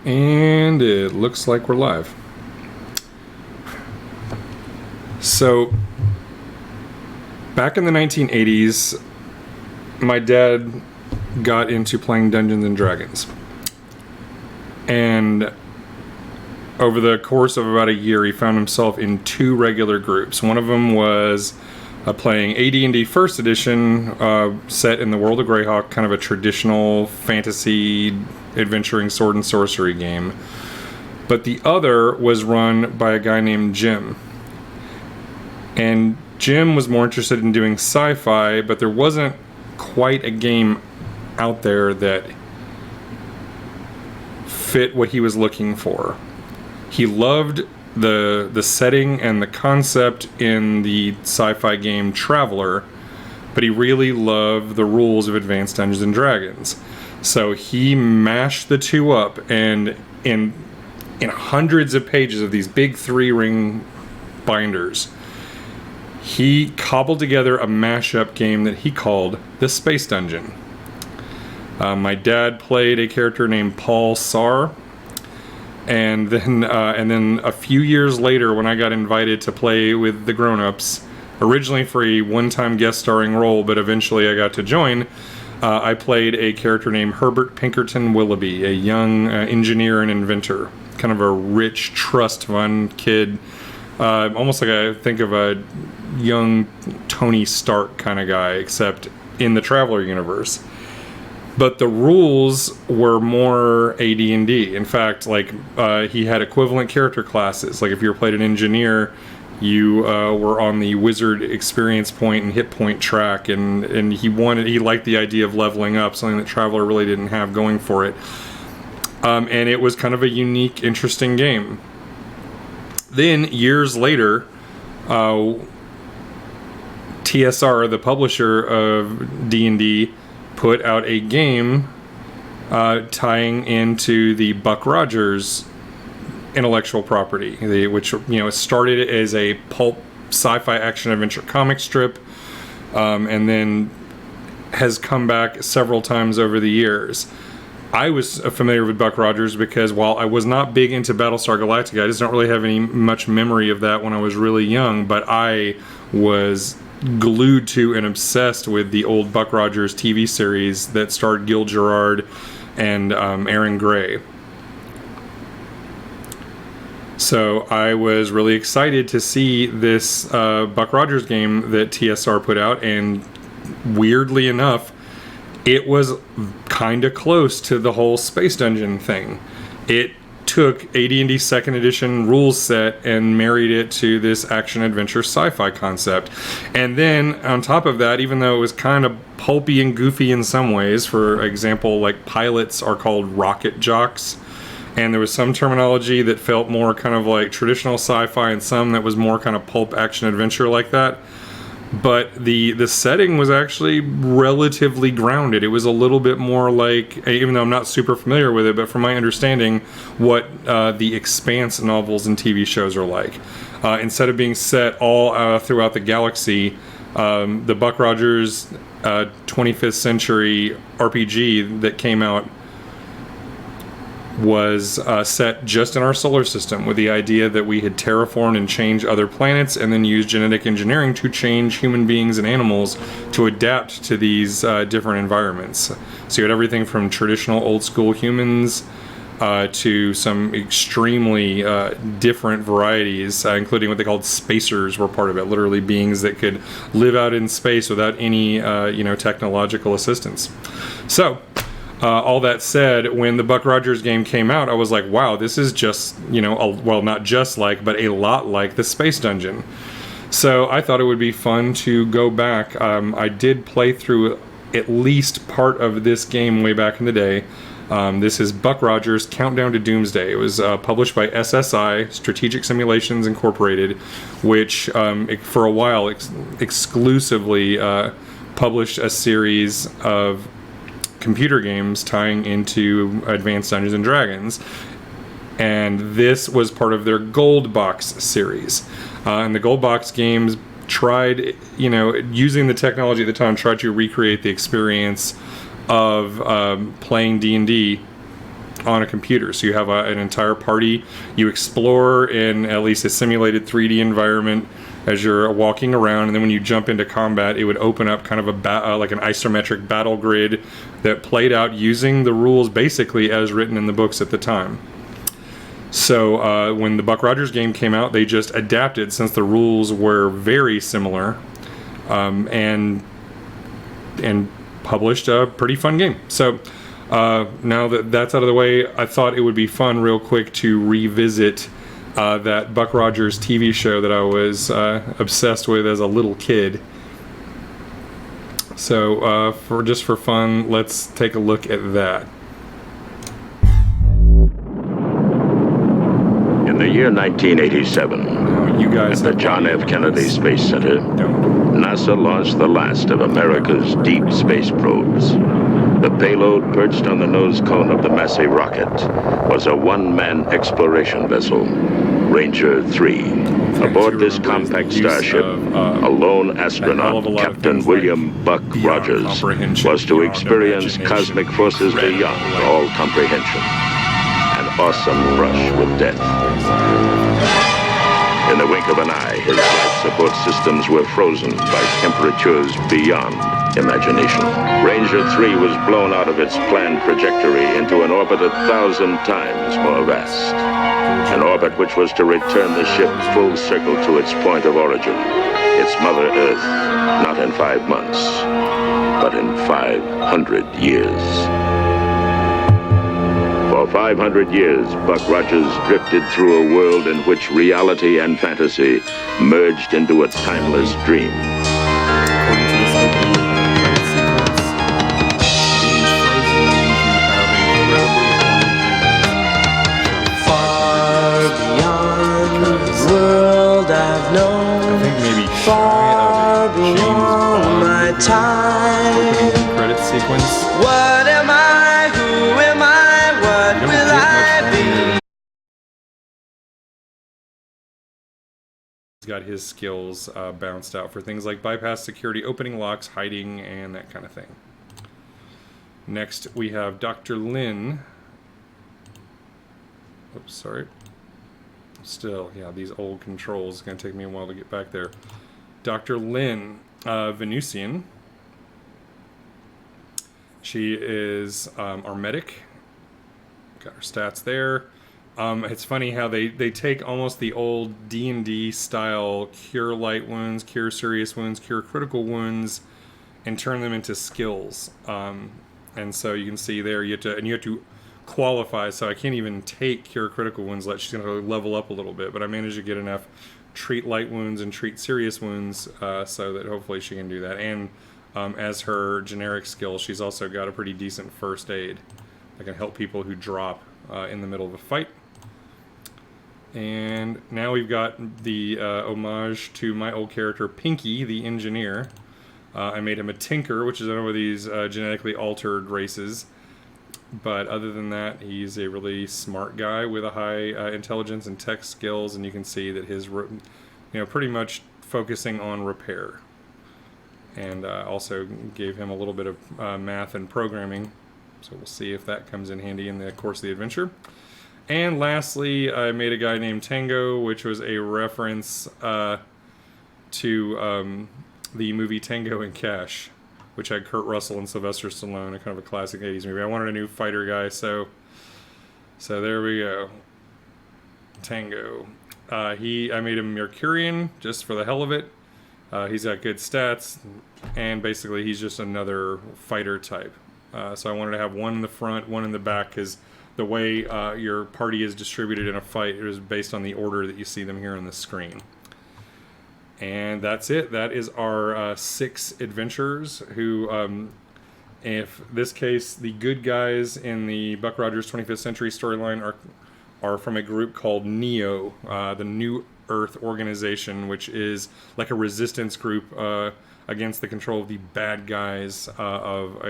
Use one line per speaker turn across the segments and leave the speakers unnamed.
And it looks like we're live. So, back in the 1980s, my dad got into playing Dungeons and Dragons. And over the course of about a year, he found himself in two regular groups. One of them was playing AD&D First Edition, set in the world of Greyhawk, kind of a traditional fantasy adventuring sword and sorcery game. But the other was run by a guy named Jim. And Jim was more interested in doing sci-fi, but there wasn't quite a game out there that fit what he was looking for. He loved the setting and the concept in the sci-fi game Traveler, but he really loved the rules of Advanced Dungeons and Dragons. So he mashed the two up, and in hundreds of pages of these big 3-ring binders, he cobbled together a mashup game that he called the Space Dungeon. My dad played a character named Paul Sarr, and then a few years later, when I got invited to play with the grown-ups, originally for a one-time guest starring role, but eventually I got to join, I played a character named Herbert Pinkerton Willoughby, a young engineer and inventor, kind of a rich trust fund kid, almost like I think of a young Tony Stark kind of guy, except in the Traveler universe. But the rules were more AD&D. In fact, he had equivalent character classes. Like if you played an engineer, you were on the wizard experience point and hit point track, and he liked the idea of leveling up, something that Traveler really didn't have going for it. And it was kind of a unique, interesting game. Then years later, TSR, the publisher of D&D, put out a game tying into the Buck Rogers intellectual property, which started as a pulp sci-fi action adventure comic strip, and then has come back several times over the years. I was familiar with Buck Rogers because while I was not big into Battlestar Galactica, I just don't really have much memory of that when I was really young, but I was glued to and obsessed with the old Buck Rogers TV series that starred Gil Gerard and Aaron Gray. So I was really excited to see this Buck Rogers game that TSR put out, and weirdly enough, it was kind of close to the whole Space Dungeon thing. It took AD&D 2nd Edition rules set and married it to this action-adventure sci-fi concept. And then, on top of that, even though it was kind of pulpy and goofy in some ways, for example, like pilots are called rocket jocks, and there was some terminology that felt more kind of like traditional sci-fi and some that was more kind of pulp action-adventure like that. But the setting was actually relatively grounded. It was a little bit more like, even though I'm not super familiar with it, but from my understanding, what the Expanse novels and TV shows are like. Instead of being set all throughout the galaxy, the Buck Rogers 25th century RPG that came out was set just in our solar system, with the idea that we had terraformed and changed other planets and then used genetic engineering to change human beings and animals to adapt to these different environments. So you had everything from traditional old school humans to some extremely different varieties, including what they called spacers were part of it, literally beings that could live out in space without any technological assistance. So all that said, when the Buck Rogers game came out, I was like, wow, this is just, not just like, but a lot like the Space Dungeon. So I thought it would be fun to go back. I did play through at least part of this game way back in the day. This is Buck Rogers Countdown to Doomsday. It was published by SSI, Strategic Simulations Incorporated, which for a while exclusively published a series of computer games tying into Advanced Dungeons and Dragons, and this was part of their Gold Box series. And the Gold Box games tried, using the technology at the time, tried to recreate the experience of playing D&D on a computer. So you have an entire party. You explore in at least a simulated 3D environment as you're walking around, and then when you jump into combat, it would open up kind of like an isometric battle grid that played out using the rules basically as written in the books at the time. So when the Buck Rogers game came out, they just adapted, since the rules were very similar, and published a pretty fun game. So now that that's out of the way, I thought it would be fun real quick to revisit that Buck Rogers TV show that I was obsessed with as a little kid. So for fun, let's take a look at that.
In the year 1987,
You guys
at the John F. Kennedy Space Center, NASA launched the last of America's deep space probes. The payload, perched on the nose cone of the Massey rocket, was a one-man exploration vessel, Ranger 3. Aboard this compact starship, a lone astronaut, Captain William Buck Rogers, was to experience cosmic forces beyond all comprehension. An awesome brush with death. In the wink of an eye, his life support systems were frozen by temperatures beyond imagination. Ranger 3 was blown out of its planned trajectory into an orbit 1,000 times more vast. An orbit which was to return the ship full circle to its point of origin, its Mother Earth, not in 5 months, but in 500 years. For 500 years, Buck Rogers drifted through a world in which reality and fantasy merged into a timeless dream.
Far beyond the world I've known, far beyond my time.
Credit sequence.
What am I? Who am I? What will I be?
He's got his skills bounced out for things like bypass security, opening locks, hiding, and that kind of thing. Next, we have Dr. Lin. Oops, sorry. Still, yeah, these old controls. It's going to take me a while to get back there. Dr. Lin, Venusian. She is our medic. Got her stats there. It's funny how they take almost the old D&D style cure light wounds, cure serious wounds, cure critical wounds, and turn them into skills. And so you can see there you have to qualify. So I can't even take cure critical wounds. She's going to level up a little bit, but I managed to get enough treat light wounds and treat serious wounds so that hopefully she can do that. And as her generic skill, she's also got a pretty decent first aid that can help people who drop in the middle of a fight. And now we've got the homage to my old character, Pinky, the engineer. I made him a tinker, which is one of these genetically altered races. But other than that, he's a really smart guy with a high intelligence and tech skills. And you can see that his, pretty much focusing on repair. And also gave him a little bit of math and programming. So we'll see if that comes in handy in the course of the adventure. And lastly, I made a guy named Tango, which was a reference to the movie Tango and Cash, which had Kurt Russell and Sylvester Stallone, a kind of a classic 80s movie. I wanted a new fighter guy, so there we go. Tango. I made him Mercurian, just for the hell of it. He's got good stats, and basically he's just another fighter type. So I wanted to have one in the front, one in the back, because the way your party is distributed in a fight is based on the order that you see them here on the screen. And that's it. That is our 6 adventurers who, if this case, the good guys in the Buck Rogers 25th Century storyline are from a group called NEO, the New Earth Organization, which is like a resistance group against the control of the bad guys of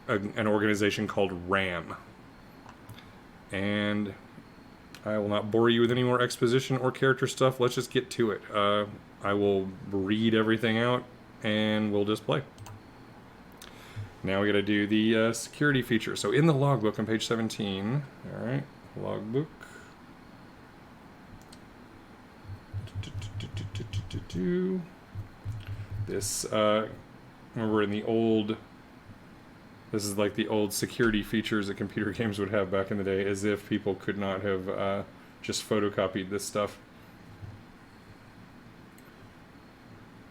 an organization called RAM. And I will not bore you with any more exposition or character stuff. Let's just get to it. I will read everything out and we'll just play. Now we got to do the security feature. So in the logbook on page 17, all right, logbook. This, remember in the old, this is like the old security features that computer games would have back in the day, as if people could not have just photocopied this stuff.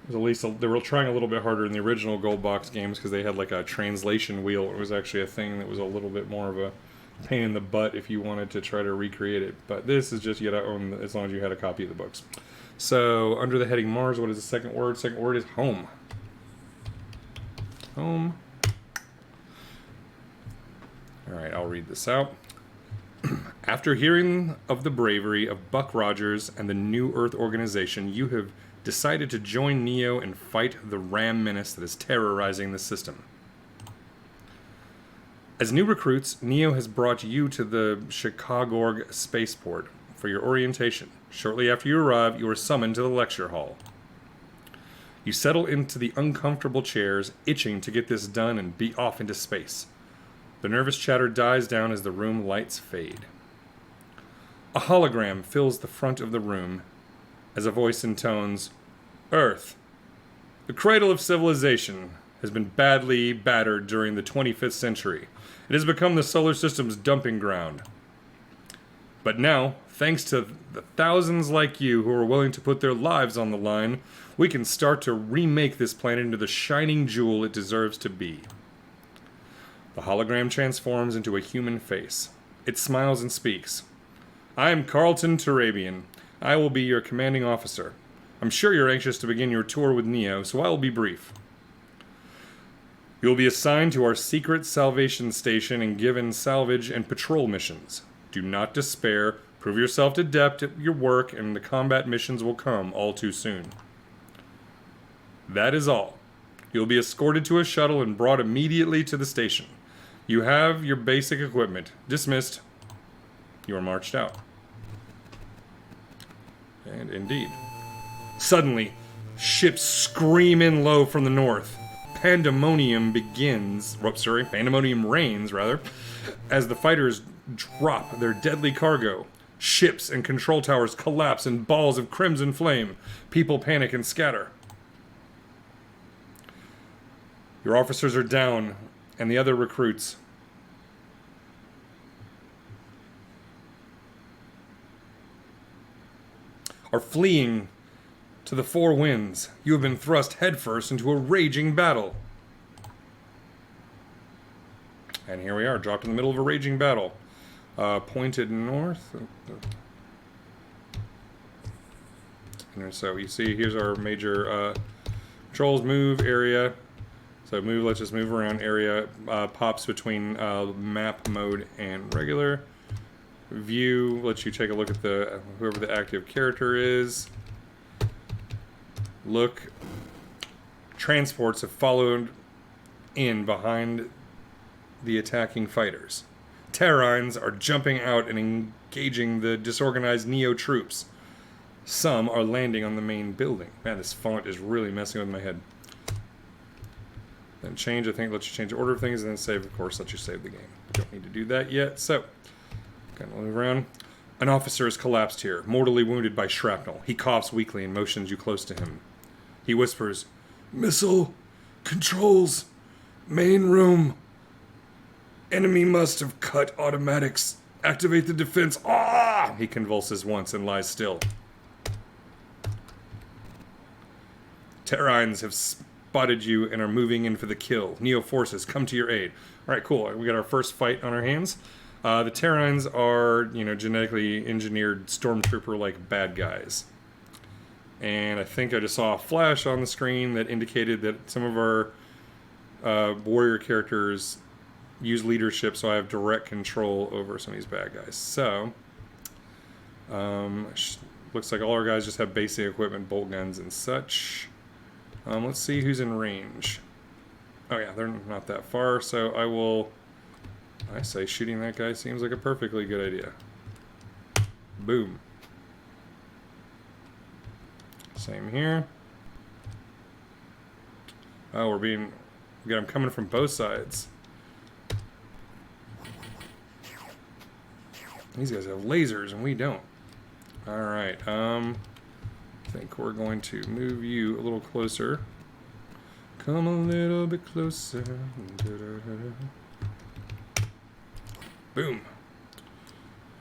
At least they were trying a little bit harder in the original Gold Box games because they had like a translation wheel. It was actually a thing that was a little bit more of a pain in the butt if you wanted to try to recreate it. But this is just you gotta own as long as you had a copy of the books. So under the heading Mars, what is the second word? Second word is home. Home. All right, I'll read this out. After hearing of the bravery of Buck Rogers and the New Earth organization, you have decided to join Neo and fight the Ram menace that is terrorizing the system. As new recruits, Neo has brought you to the Chicago spaceport for your orientation. Shortly after you arrive, you are summoned to the lecture hall. You settle into the uncomfortable chairs, itching to get this done and be off into space. The nervous chatter dies down as the room lights fade. A hologram fills the front of the room as a voice intones, Earth, the cradle of civilization, has been badly battered during the 25th century. It has become the solar system's dumping ground. But now, thanks to the thousands like you who are willing to put their lives on the line, we can start to remake this planet into the shining jewel it deserves to be. The hologram transforms into a human face. It smiles and speaks. I am Carlton Turabian. I will be your commanding officer. I'm sure you're anxious to begin your tour with Neo, so I will be brief. You will be assigned to our secret salvation station and given salvage and patrol missions. Do not despair, prove yourself adept at your work, and the combat missions will come all too soon. That is all. You will be escorted to a shuttle and brought immediately to the station. You have your basic equipment. Dismissed. You are marched out. And indeed. Suddenly, ships scream in low from the north. Pandemonium reigns, as the fighters drop their deadly cargo. Ships and control towers collapse in balls of crimson flame. People panic and scatter. Your officers are down, and the other recruits are fleeing to the four winds. You have been thrust headfirst into a raging battle. And here we are, dropped in the middle of a raging battle. Pointed north. And so you see, here's our major controls, move area. So move, let's just move around area. Pops between map mode and regular. View lets you take a look at the whoever the active character is. Look. Transports have followed in behind the attacking fighters. Terrines are jumping out and engaging the disorganized Neo troops. Some are landing on the main building. Man, this font is really messing with my head. Then change, I think, lets you change the order of things, and then save, of course, lets you save the game. Don't need to do that yet, so kind of move around. An officer is collapsed here, mortally wounded by shrapnel. He coughs weakly and motions you close to him. He whispers, "Missile, controls, main room. Enemy must have cut automatics. Activate the defense." Ah! He convulses once and lies still. Terrines have spotted you and are moving in for the kill. Neo forces come to your aid. All right, cool. We got our first fight on our hands. The Terrines are, genetically engineered stormtrooper-like bad guys. And I think I just saw a flash on the screen that indicated that some of our warrior characters use leadership, so I have direct control over some of these bad guys. So, looks like all our guys just have basic equipment, bolt guns and such. Let's see who's in range. Oh yeah, they're not that far, so I say shooting that guy seems like a perfectly good idea. Boom. Same here. Oh, we're being We got them coming from both sides. These guys have lasers and we don't. Alright, I think we're going to move you a little closer. Come a little bit closer. Boom.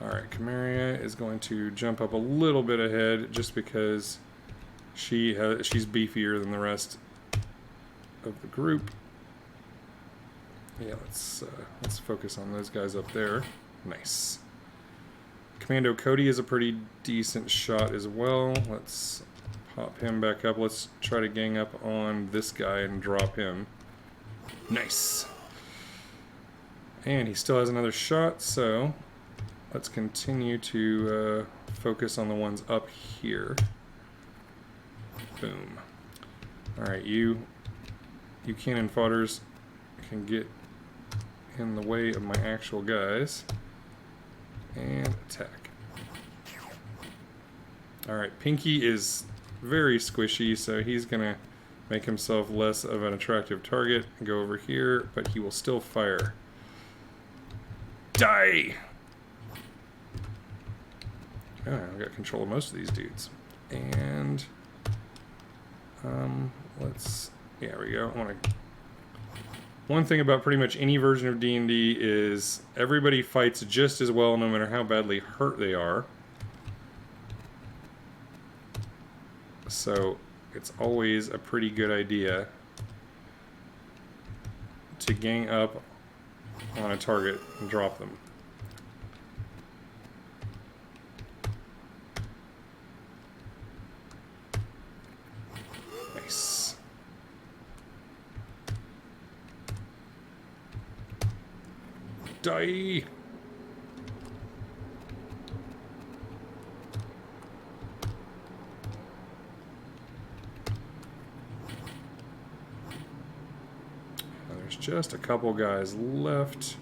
Alright, Camaria is going to jump up a little bit ahead just because she's beefier than the rest of the group. Yeah, let's focus on those guys up there. Nice. Commando Cody is a pretty decent shot as well. Let's pop him back up. Let's try to gang up on this guy and drop him. Nice. And he still has another shot, so let's continue to focus on the ones up here. Boom. Alright, you cannon fodders can get in the way of my actual guys. And attack. Alright, Pinky is very squishy, so he's gonna make himself less of an attractive target. Go over here, but he will still fire. Die! I've got control of most of these dudes. And there we go. One thing about pretty much any version of D&D is everybody fights just as well no matter how badly hurt they are. So it's always a pretty good idea to gang up on a target and drop them. Nice. Die! There's just a couple guys left.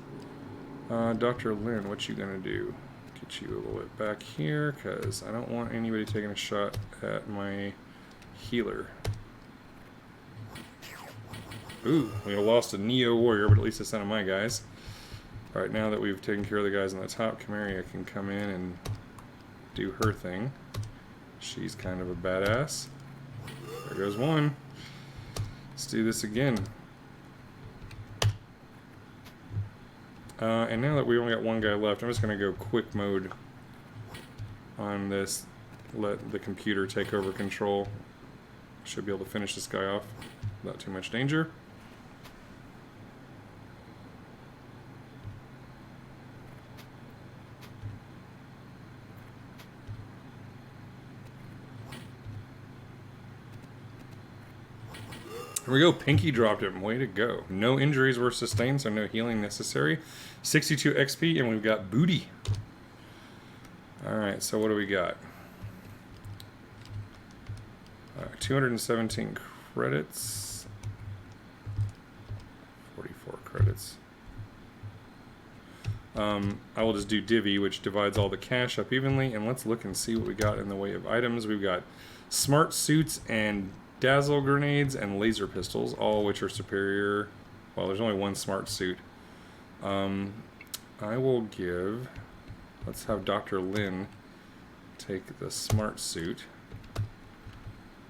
Dr. Lin, what you gonna do? Get you a little bit back here, because I don't want anybody taking a shot at my healer. Ooh, we lost a Neo Warrior, but at least it's none of my guys. Alright, now that we've taken care of the guys on the top, Camaria can come in and do her thing. She's kind of a badass. There goes one. Let's do this again. And now that we only got one guy left, I'm just going to go quick mode on this. Let the computer take over control. Should be able to finish this guy off without too much danger. Here we go, Pinky dropped him. Way to go. No injuries were sustained, so no healing necessary. 62 XP, and we've got booty. Alright, so what do we got? 217 credits. 44 credits. I will just do divvy, which divides all the cash up evenly, and let's look and see what we got in the way of items. We've got smart suits and dazzle grenades and laser pistols, all which are superior. Well, there's only one smart suit. I will give... Let's have Dr. Lin take the smart suit.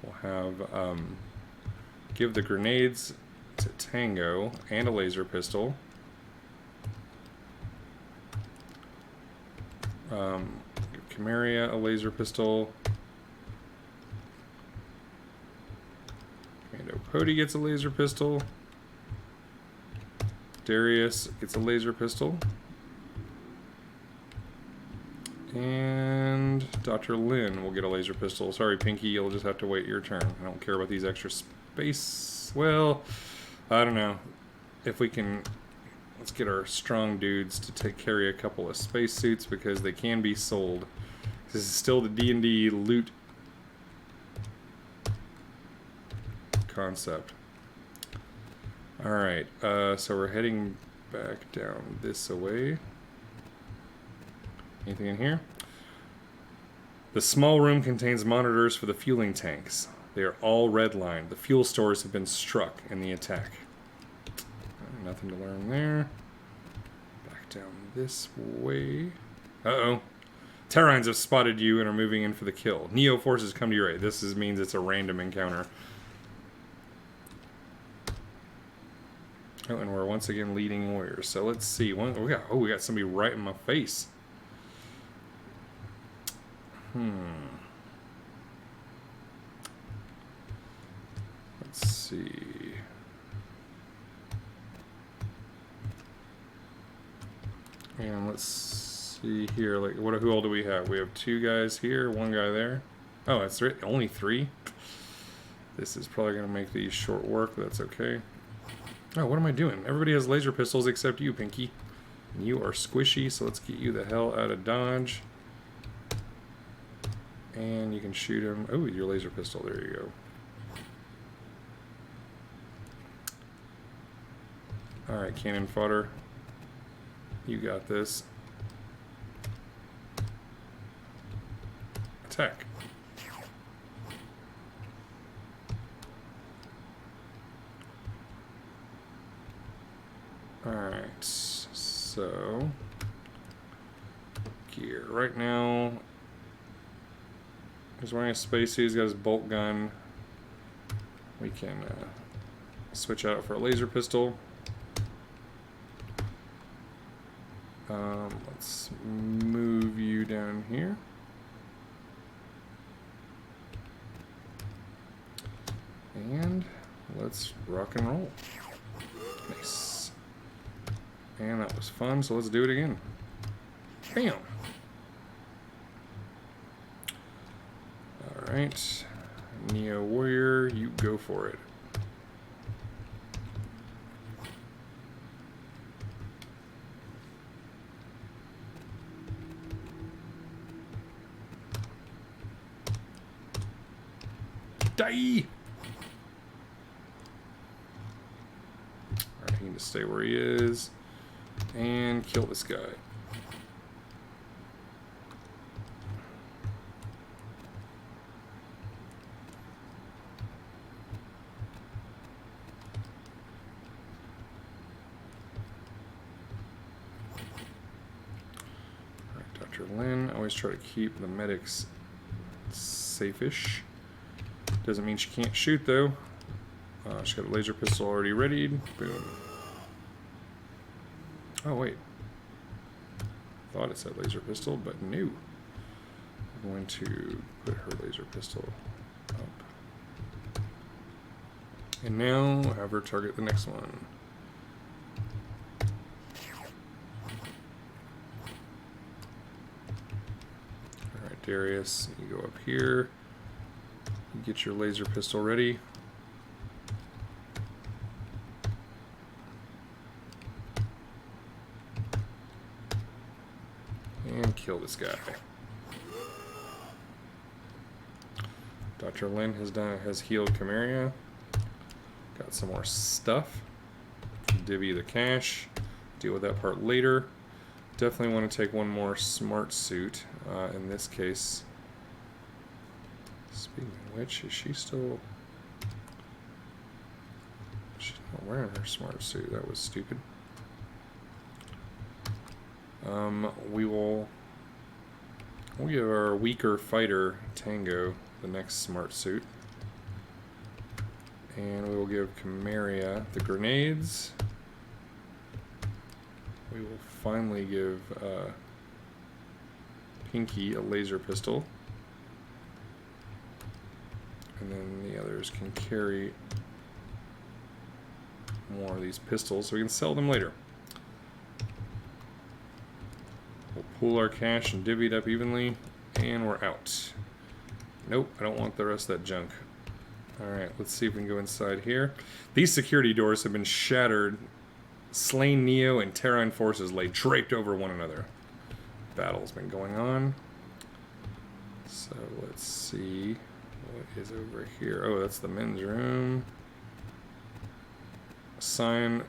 We'll have... give the grenades to Tango and a laser pistol. Give Camaria a laser pistol. Cody gets a laser pistol. Darius gets a laser pistol. And Dr. Lin will get a laser pistol. Sorry, Pinky, you'll just have to wait your turn. I don't care about these extra space. Well, I don't know. If we can... Let's get our strong dudes to carry a couple of spacesuits because they can be sold. This is still the D&D loot concept. Alright, so we're heading back down this way. Anything in here? The small room contains monitors for the fueling tanks. They are all redlined. The fuel stores have been struck in the attack. nothing to learn there. Back down this way. Uh-oh. Terrines have spotted you and are moving in for the kill. Neo forces come to your aid. This means it's a random encounter. Oh, and we're once again leading warriors. So let's see. We got somebody right in my face. Let's see. And let's see here. Like, who all do we have? We have 2 guys here, 1 guy there. Oh, that's right. Only 3. This is probably going to make these short work, but that's okay. Oh, what am I doing? Everybody has laser pistols except you, Pinky. And you are squishy, so let's get you the hell out of dodge. And you can shoot him. Oh, your laser pistol. There you go. Alright, cannon fodder. You got this. Attack. Alright, so gear. Right now, he's wearing a spacesuit, he's got his bolt gun. We can switch out for a laser pistol. Let's move you down here. And let's rock and roll. Nice. And that was fun, so let's do it again. Bam! Alright. Neo Warrior, you go for it. Die! Alright, he can just stay where he is. And kill this guy. Alright, Dr. Lin. Always try to keep the medics safe-ish. Doesn't mean she can't shoot, though. She's got a laser pistol already readied. Boom. Oh, wait. Thought it said laser pistol, but no. I'm going to put her laser pistol up. And now have her target the next one. Alright, Darius, you go up here. You get your laser pistol ready. And kill this guy. Dr. Lin has healed Chimeria. Got some more stuff. Divvy the cash. Deal with that part later. Definitely want to take one more smart suit. In this case. Speaking of which, is she still... She's not wearing her smart suit. That was stupid. We'll give our weaker fighter, Tango, the next smart suit. And we will give Chimeria the grenades. We will finally give Pinky a laser pistol. And then the others can carry more of these pistols so we can sell them later. We'll pool our cash and divvy it up evenly, and we're out. Nope, I don't want the rest of that junk. Alright, let's see if we can go inside here. These security doors have been shattered. Slain Neo and Terran forces lay draped over one another. Battle's been going on. So let's see what is over here. Oh, that's the men's room. A sign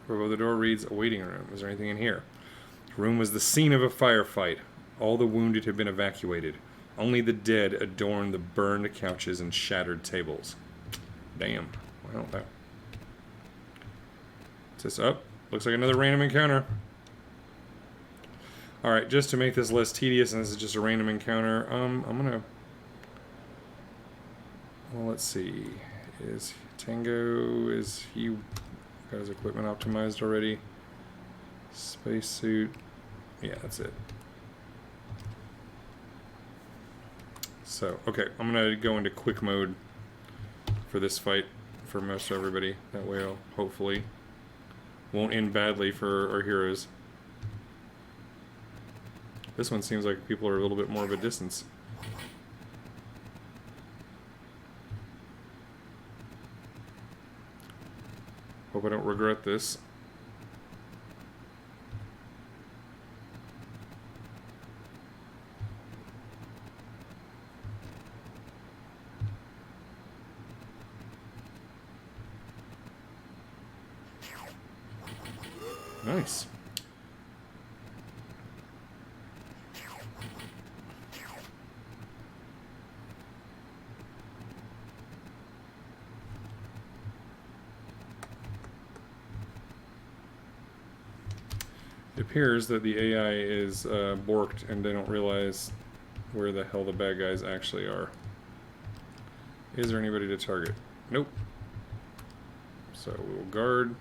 above the door reads, a waiting room. Is there anything in here? The room was the scene of a firefight. All the wounded had been evacuated. Only the dead adorned the burned couches and shattered tables. Damn. Well, that Just up. Looks like another random encounter. Alright, just to make this less tedious, and this is just a random encounter, I'm gonna... Well, let's see. Is Tango, is he got his equipment optimized already? Spacesuit. Yeah, that's it. So, okay, I'm gonna go into quick mode for this fight for most everybody. That way I'll hopefully won't end badly for our heroes. This one seems like people are a little bit more of a distance. Hope I don't regret this. Nice. It appears that the AI is borked and they don't realize where the hell the bad guys actually are. Is there anybody to target? Nope. So we will guard.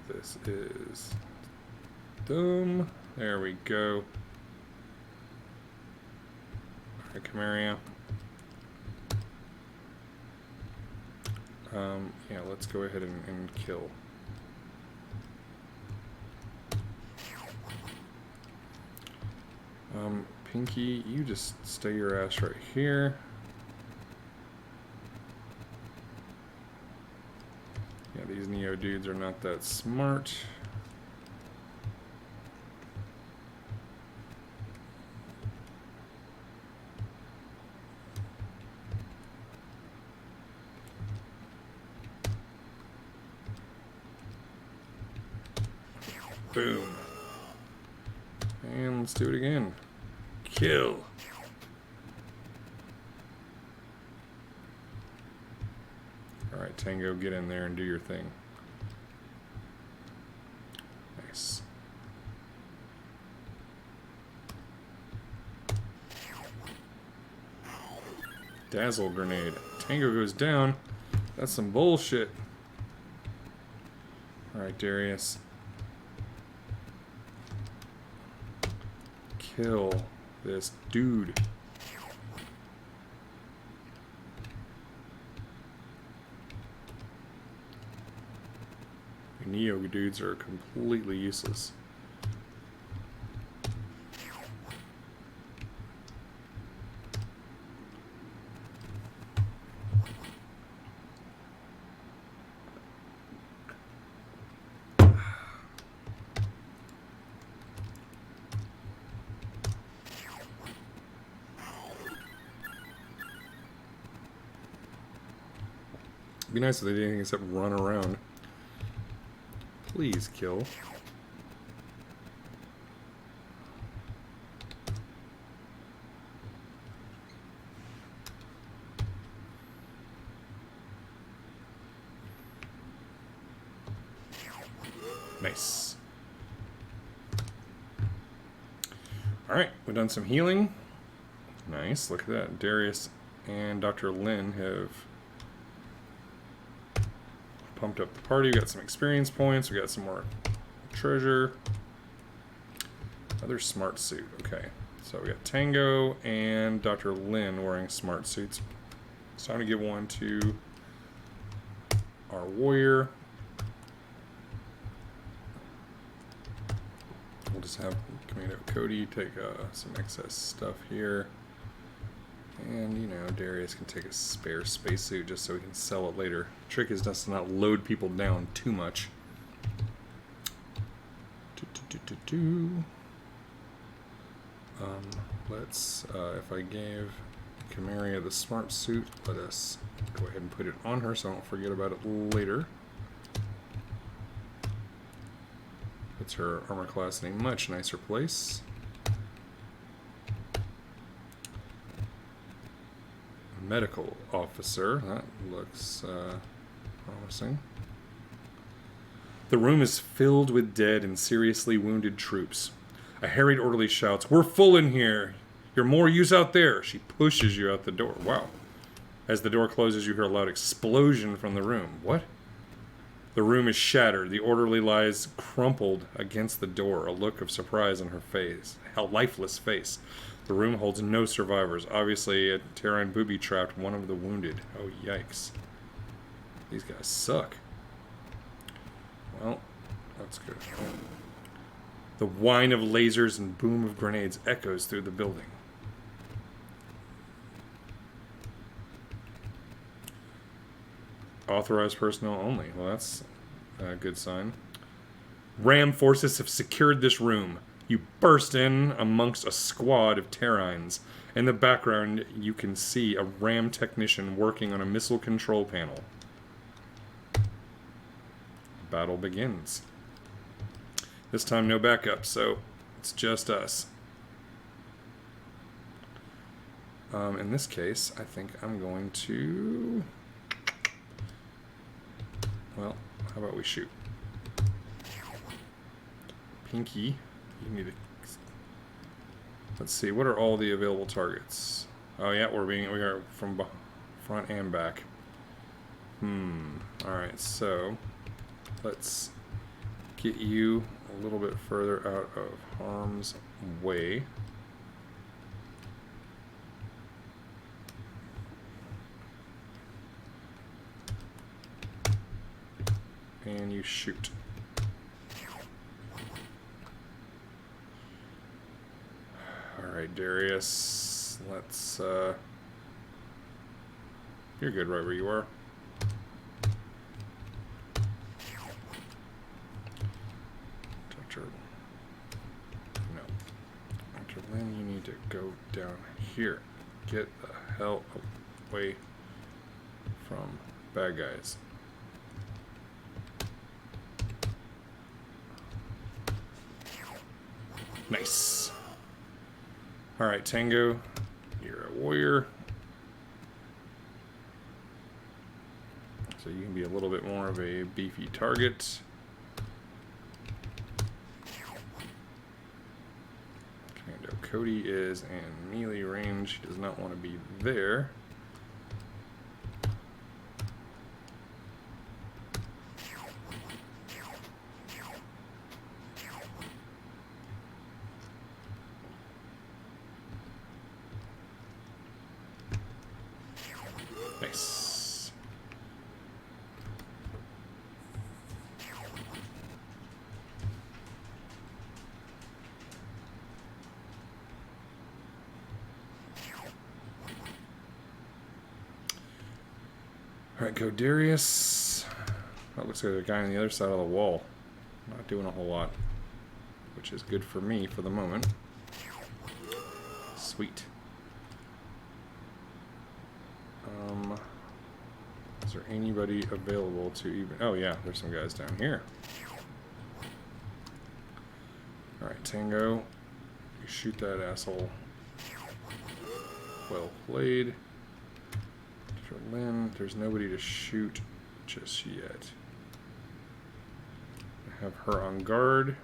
This is Doom. There we go. Alright, Camaria. Yeah, let's go ahead and kill. Pinky, you just stay your ass right here. Yeah, these Neo dudes are not that smart. Boom. And let's do it again. Kill. Alright, Tango, get in there and do your thing. Nice. Dazzle grenade. Tango goes down. That's some bullshit. Alright, Darius. Kill this dude. The Neo dudes are completely useless. It'd be nice if they did anything except run around. Please kill. Nice. Alright, we've done some healing. Nice, look at that. Darius and Dr. Lin have pumped up the party. We got some experience points. We got some more treasure. Another smart suit. Okay, so we got Tango and Dr. Lin wearing smart suits. It's time to give one to our warrior. We'll just have Commando Cody take some excess stuff here. And, you know, Darius can take a spare spacesuit just so he can sell it later. The trick is just to not load people down too much. Let's, if I gave Camaria the smart suit, let us go ahead and put it on her so I don't forget about it later. Puts her armor class in a much nicer place. Medical officer. That looks promising. The room is filled with dead and seriously wounded troops. A harried orderly shouts, "We're full in here! You're more use out there!" She pushes you out the door. Wow. As the door closes, you hear a loud explosion from the room. What? The room is shattered. The orderly lies crumpled against the door, a look of surprise on her face. A lifeless face. The room holds no survivors. Obviously, a Terran booby-trapped one of the wounded. Oh, yikes. These guys suck. Well, that's good. The whine of lasers and boom of grenades echoes through the building. Authorized personnel only. Well, that's a good sign. Ram forces have secured this room. You burst in amongst a squad of Terrines. In the background, you can see a Ram technician working on a missile control panel. Battle begins. This time, no backup, so it's just us. In this case, I think I'm going to... Well, how about we shoot? Pinky, you need to... Let's see, what are all the available targets? Oh yeah, we are from front and back. Alright, so let's get you a little bit further out of harm's way. And you shoot. Alright, Darius. Let's, you're good right where you are. Dr. No. Dr. Lynn, you need to go down here. Get the hell away from bad guys. Nice. Alright, Tango, you're a warrior. So you can be a little bit more of a beefy target. Commando Cody is in melee range. He does not want to be there. Nice. Alright, go Darius. That looks like a guy on the other side of the wall. Not doing a whole lot. Which is good for me for the moment. Sweet. Is there anybody available to even... Oh yeah, there's some guys down here. Alright, Tango. You shoot that asshole. Well played. For Lynn, there's nobody to shoot just yet. I have her on guard.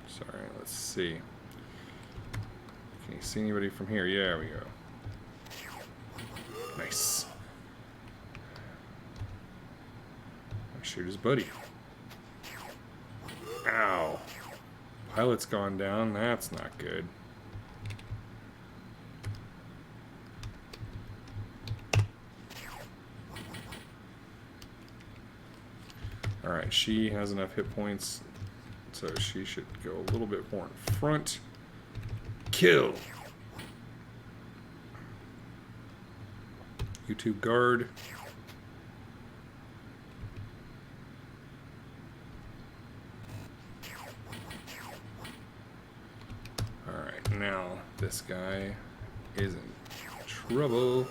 Sorry, let's see. Can you see anybody from here? Yeah, there we go. Nice. Shoot his buddy. Ow. Pilot's gone down. That's not good. Alright, she has enough hit points, so she should go a little bit more in front. Kill! YouTube guard. Alright, now this guy is in trouble.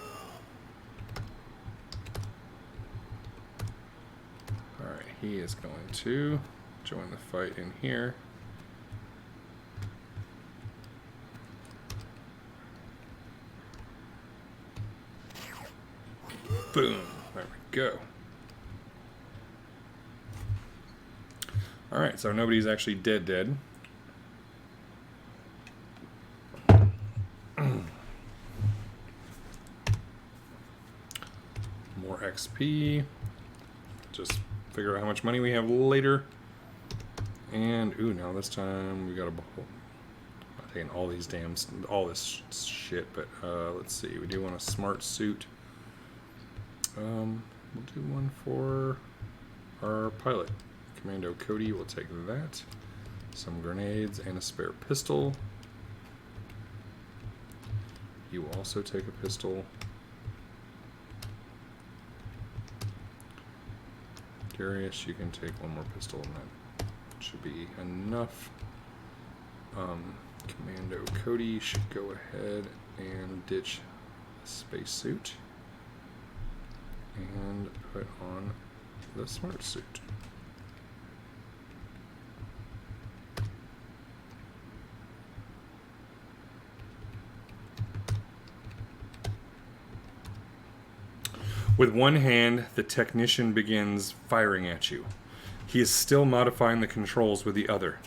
He is going to join the fight in here. Boom. There we go. Alright, so nobody's actually dead. More XP. Just figure out how much money we have later. And, ooh, now this time we got I'm taking all these all this shit, but let's see. We do want a smart suit. We'll do one for our pilot. Commando Cody will take that. Some grenades and a spare pistol. You will also take a pistol. Darius, you can take one more pistol and that should be enough. Commando Cody should go ahead and ditch the spacesuit and put on the smart suit. With one hand, the technician begins firing at you. He is still modifying the controls with the other.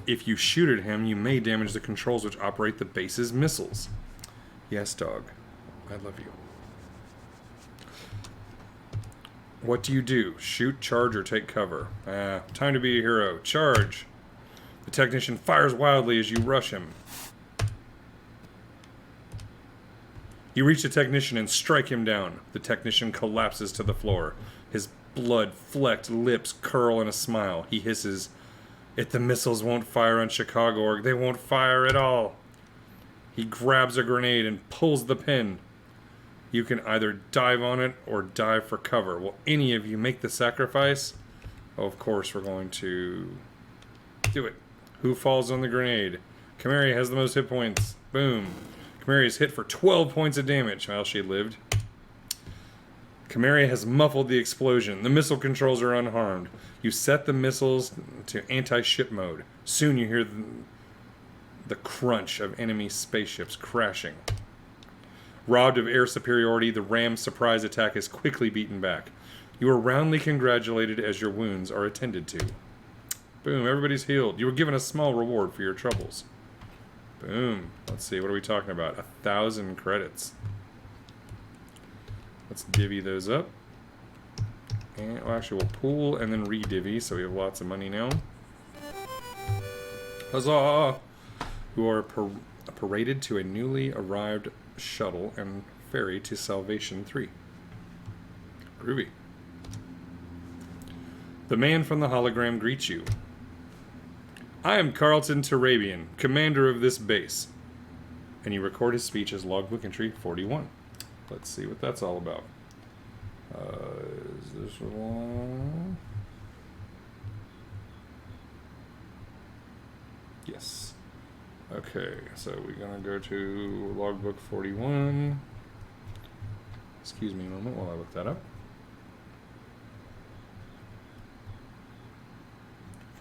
If you shoot at him, you may damage the controls which operate the base's missiles. Yes, dog. I love you. What do you do? Shoot, charge, or take cover? Time to be a hero. Charge! The technician fires wildly as you rush him. You reach the technician and strike him down. The technician collapses to the floor. His blood-flecked lips curl in a smile. He hisses, "If the missiles won't fire on Chicago, they won't fire at all." He grabs a grenade and pulls the pin. You can either dive on it or dive for cover. Will any of you make the sacrifice? Oh, of course, we're going to do it. Who falls on the grenade? Kamari has the most hit points. Boom. Kamari is hit for 12 points of damage. Well, she lived. Kamari has muffled the explosion. The missile controls are unharmed. You set the missiles to anti-ship mode. Soon you hear the crunch of enemy spaceships crashing. Robbed of air superiority, the ram's surprise attack is quickly beaten back. You are roundly congratulated as your wounds are attended to. Boom, everybody's healed. You were given a small reward for your troubles. Boom. Let's see, what are we talking about? 1,000 credits. Let's divvy those up. And well, actually, we'll pool and then re-divvy, so we have lots of money now. Huzzah! You are paraded to a newly arrived shuttle and ferry to Salvation 3. Groovy. The man from the hologram greets you. I am Carlton Turabian, commander of this base. And you record his speech as logbook entry 41. Let's see what that's all about. Is this one? Yes. Okay, so we're gonna go to logbook 41. Excuse me a moment while I look that up.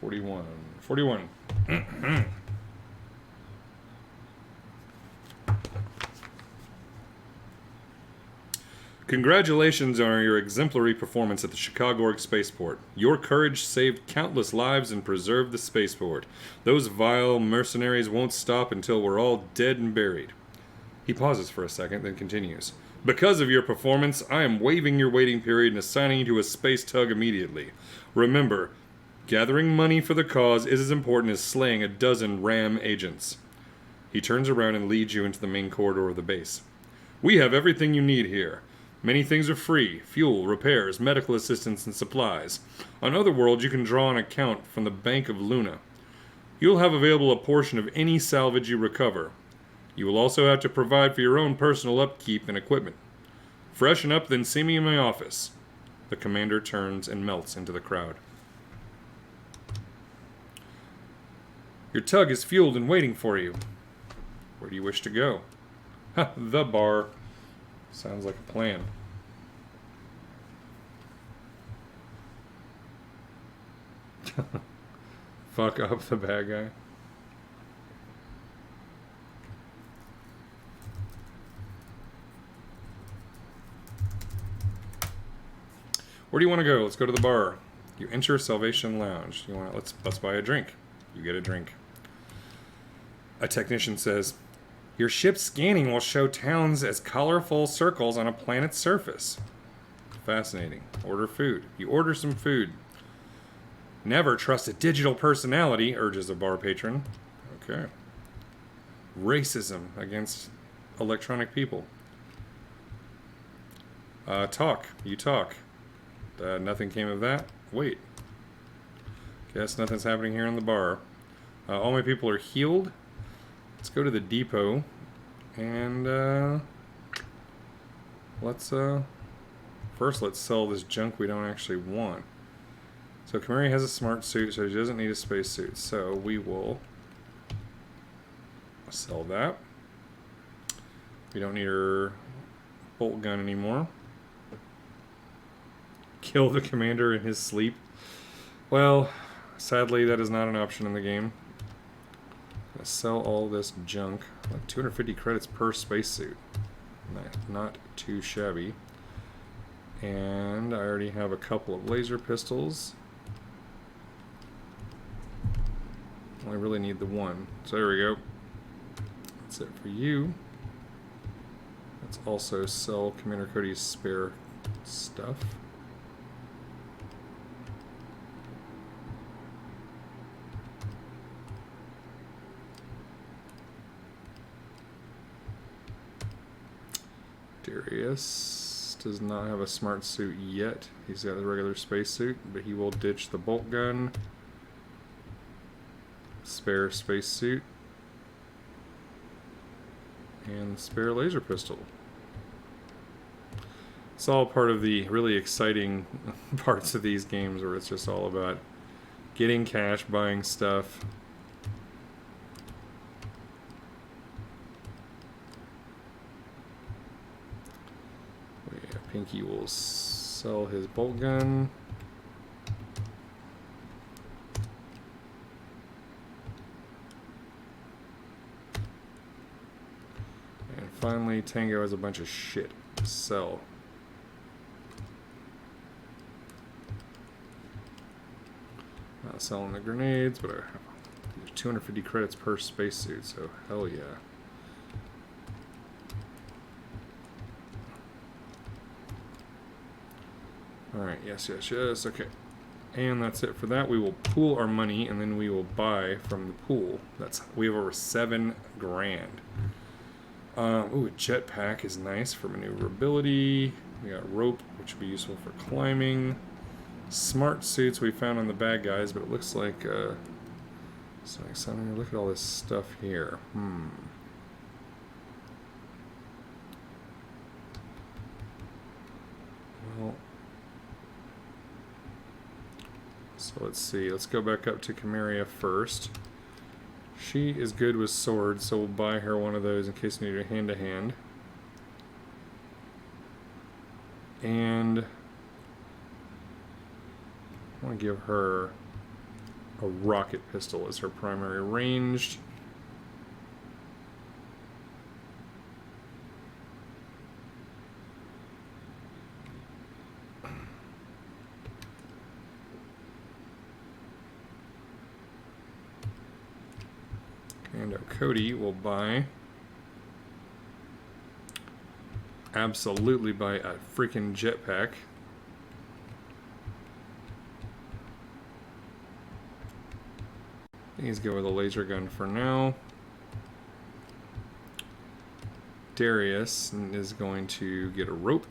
41. 41. Congratulations on your exemplary performance at the Chicago spaceport. Your courage saved countless lives and preserved the spaceport. Those vile mercenaries won't stop until we're all dead and buried. He pauses for a second, then continues. Because of your performance, I am waiving your waiting period and assigning you to a space tug immediately. Remember, gathering money for the cause is as important as slaying a dozen RAM agents. He turns around and leads you into the main corridor of the base. We have everything you need here. Many things are free: fuel, repairs, medical assistance, and supplies. On other worlds, you can draw an account from the Bank of Luna. You'll have available a portion of any salvage you recover. You will also have to provide for your own personal upkeep and equipment. Freshen up, then see me in my office. The commander turns and melts into the crowd. Your tug is fueled and waiting for you. Where do you wish to go? Ha, the bar. Sounds like a plan. Fuck up the bad guy. Where do you want to go? Let's go to the bar. You enter Salvation Lounge. You want to, let's buy a drink. You get a drink. A technician says, your ship's scanning will show towns as colorful circles on a planet's surface. Fascinating. Order food. You order some food. Never trust a digital personality, urges a bar patron. Okay. Racism against electronic people. Talk. You talk. Nothing came of that. Wait. Guess nothing's happening here in the bar. All my people are healed. Let's go to the depot. And, first let's sell this junk we don't actually want. So Kamari has a smart suit, so she doesn't need a space suit. So we will sell that. We don't need her bolt gun anymore. Kill the commander in his sleep. Well, sadly, that is not an option in the game. I'm gonna sell all this junk. Like 250 credits per spacesuit. Not too shabby. And I already have a couple of laser pistols. I really need the one. So there we go. That's it for you. Let's also sell Commander Cody's spare stuff. Darius does not have a smart suit yet. He's got the regular space suit, but he will ditch the bolt gun. Spare space suit. And spare laser pistol. It's all part of the really exciting parts of these games where it's just all about getting cash, buying stuff. Pinky will sell his bolt gun. And finally, Tango has a bunch of shit to sell. Not selling the grenades, but I have 250 credits per spacesuit, so hell yeah. Alright, yes, okay. And that's it for that. We will pool our money, and then we will buy from the pool. We have over 7 grand. Ooh, a jetpack is nice for maneuverability. We got rope, which would be useful for climbing. Smart suits we found on the bad guys, but it looks like, look at all this stuff here. Well, so let's see. Let's go back up to Camaria first. She is good with swords, so we'll buy her one of those in case we need a hand-to-hand. And I want to give her a rocket pistol as her primary ranged. And Cody will absolutely buy a freaking jetpack. He's go with a laser gun for now. Darius is going to get a rope.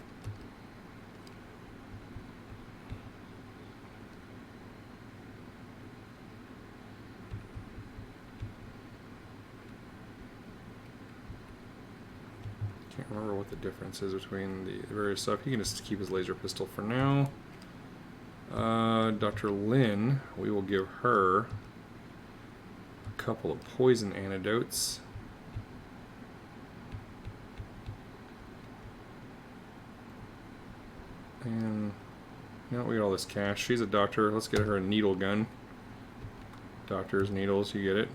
Can't remember what the difference is between the various stuff. He can just keep his laser pistol for now. Dr. Lynn, we will give her a couple of poison antidotes. And now we got all this cash. She's a doctor. Let's get her a needle gun. Doctors, needles, you get it.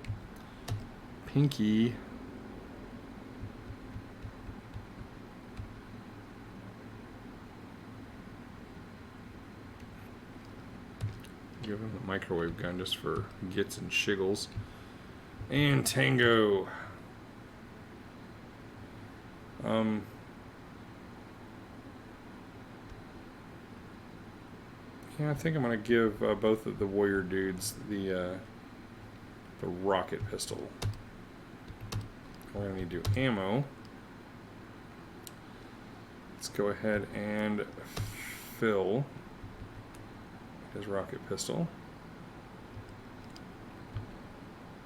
Pinky. Give him the microwave gun just for gits and shiggles. And Tango. Yeah, I think I'm gonna give both of the warrior dudes the rocket pistol. We're gonna need to do ammo. Let's go ahead and fill his rocket pistol.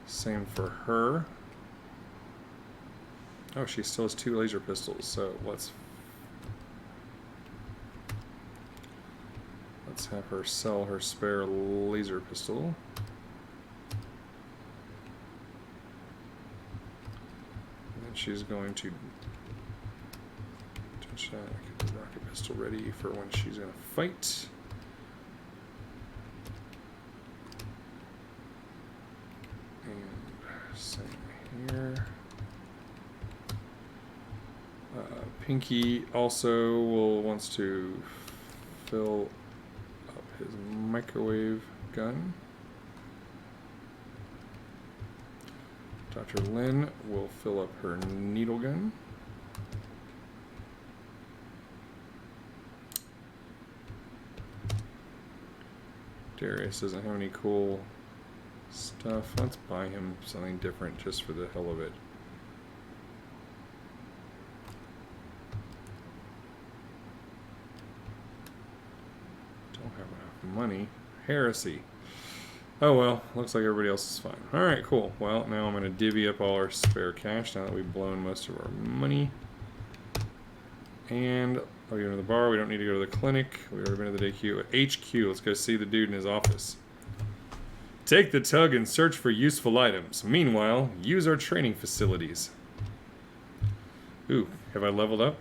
Same for her. Oh, she still has 2 laser pistols, so let's have her sell her spare laser pistol. And then she's going to get the rocket pistol ready for when she's going to fight. And same here. Pinky also wants to fill up his microwave gun. Dr. Lin will fill up her needle gun. Darius doesn't have any cool stuff. Let's buy him something different just for the hell of it. Don't have enough money. Heresy. Oh well, looks like everybody else is fine. Alright, cool. Well, now I'm going to divvy up all our spare cash now that we've blown most of our money. And I'll go to the bar. We don't need to go to the clinic. We've already been to the HQ. Let's go see the dude in his office. Take the tug and search for useful items. Meanwhile, use our training facilities. Ooh, have I leveled up?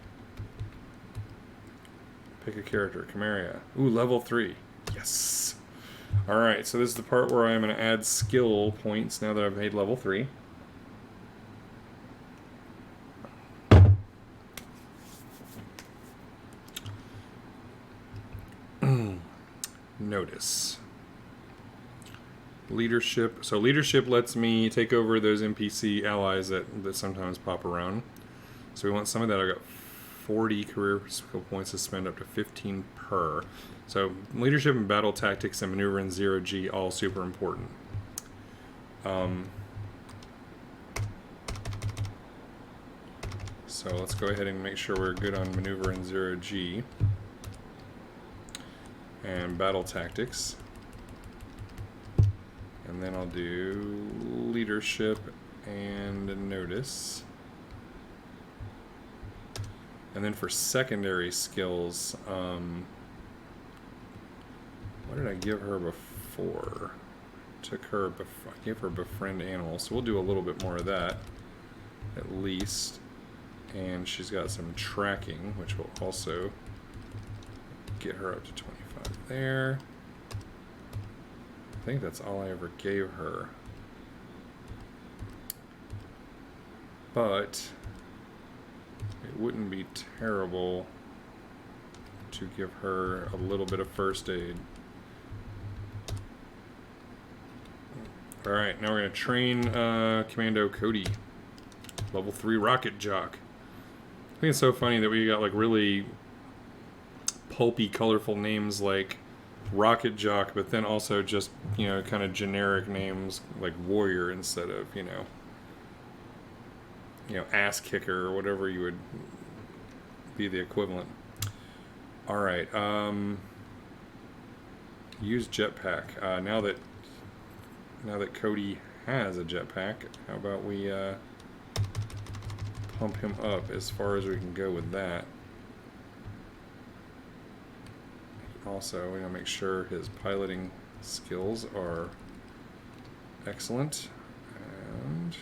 Pick a character. Camaria. Ooh, level 3. Yes. Alright, so this is the part where I'm going to add skill points now that I've made level 3. Notice. Leadership. So leadership lets me take over those NPC allies that sometimes pop around. So we want some of that. I got 40 career skill points to spend, up to 15 per. So leadership and battle tactics and maneuver in 0G, all super important. So let's go ahead and make sure we're good on maneuver in 0G. And battle tactics. And then I'll do leadership and notice. And then for secondary skills, what did I give her before? I gave her befriend animal, so we'll do a little bit more of that, at least. And she's got some tracking, which will also get her up to 25 there. I think that's all I ever gave her. But it wouldn't be terrible to give her a little bit of first aid. Alright, now we're going to train Commando Cody. Level 3 Rocket Jock. I think it's so funny that we got like really pulpy, colorful names like Rocket Jock, but then also just, you know, kind of generic names like Warrior instead of, you know, Ass Kicker or whatever you would be the equivalent. Alright, use jetpack. Now that Cody has a jetpack, how about we pump him up as far as we can go with that. Also, we want to make sure his piloting skills are excellent. And